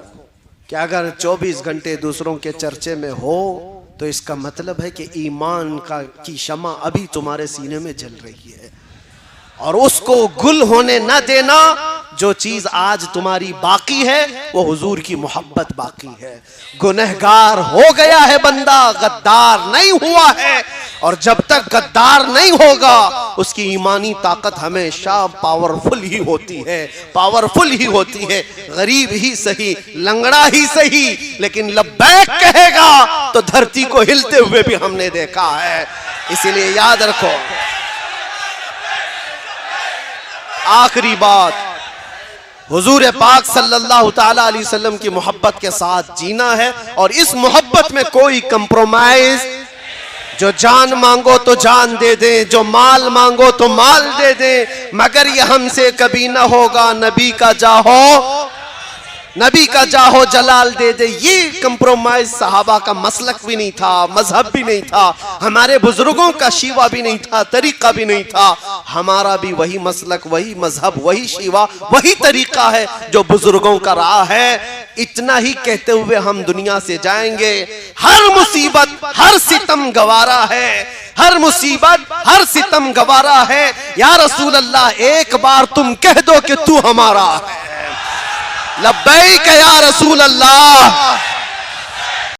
कि अगर 24 घंटे दूसरों के चर्चे में हो तो इसका मतलब है कि ईमान की शमा अभी तुम्हारे सीने में जल रही है, और उसको गुल होने न देना। जो चीज आज तुम्हारी बाकी है वो हुजूर की मोहब्बत बाकी है। गुनहगार हो गया है बंदा, गद्दार नहीं हुआ है, और जब तक गद्दार नहीं होगा उसकी ईमानी ताकत हमेशा पावरफुल ही होती है, पावरफुल ही होती है। गरीब ही सही, लंगड़ा ही सही, लेकिन लब्बैक कहेगा तो धरती को हिलते हुए भी हमने देखा है। इसीलिए याद रखो, आखिरी बात, हुजूर पाक सल्लल्लाहु ताला अलैहि वसल्लम की मोहब्बत के साथ जीना है, और इस मोहब्बत में कोई कंप्रोमाइज, जो जान मांगो तो जान दे दे, जो माल मांगो तो माल दे दे, मगर ये हमसे कभी ना होगा नबी का जाहो जलाल दे दे। ये कंप्रोमाइज सहाबा का मसलक भी नहीं था, मजहब भी नहीं था, हमारे बुजुर्गों का शीवा भी नहीं था, तरीका भी नहीं था। हमारा भी वही मसलक, वही मजहब, वही शीवा, वही तरीका है जो बुजुर्गों का रहा है। इतना ही कहते हुए हम दुनिया से जाएंगे। हर मुसीबत, हर सितम गवारा है, हर मुसीबत, हर सितम गवारा है। या रसूल अल्लाह, एक बार तुम कह दो कि तू हमारा है। लब्बैक या रसूल अल्लाह।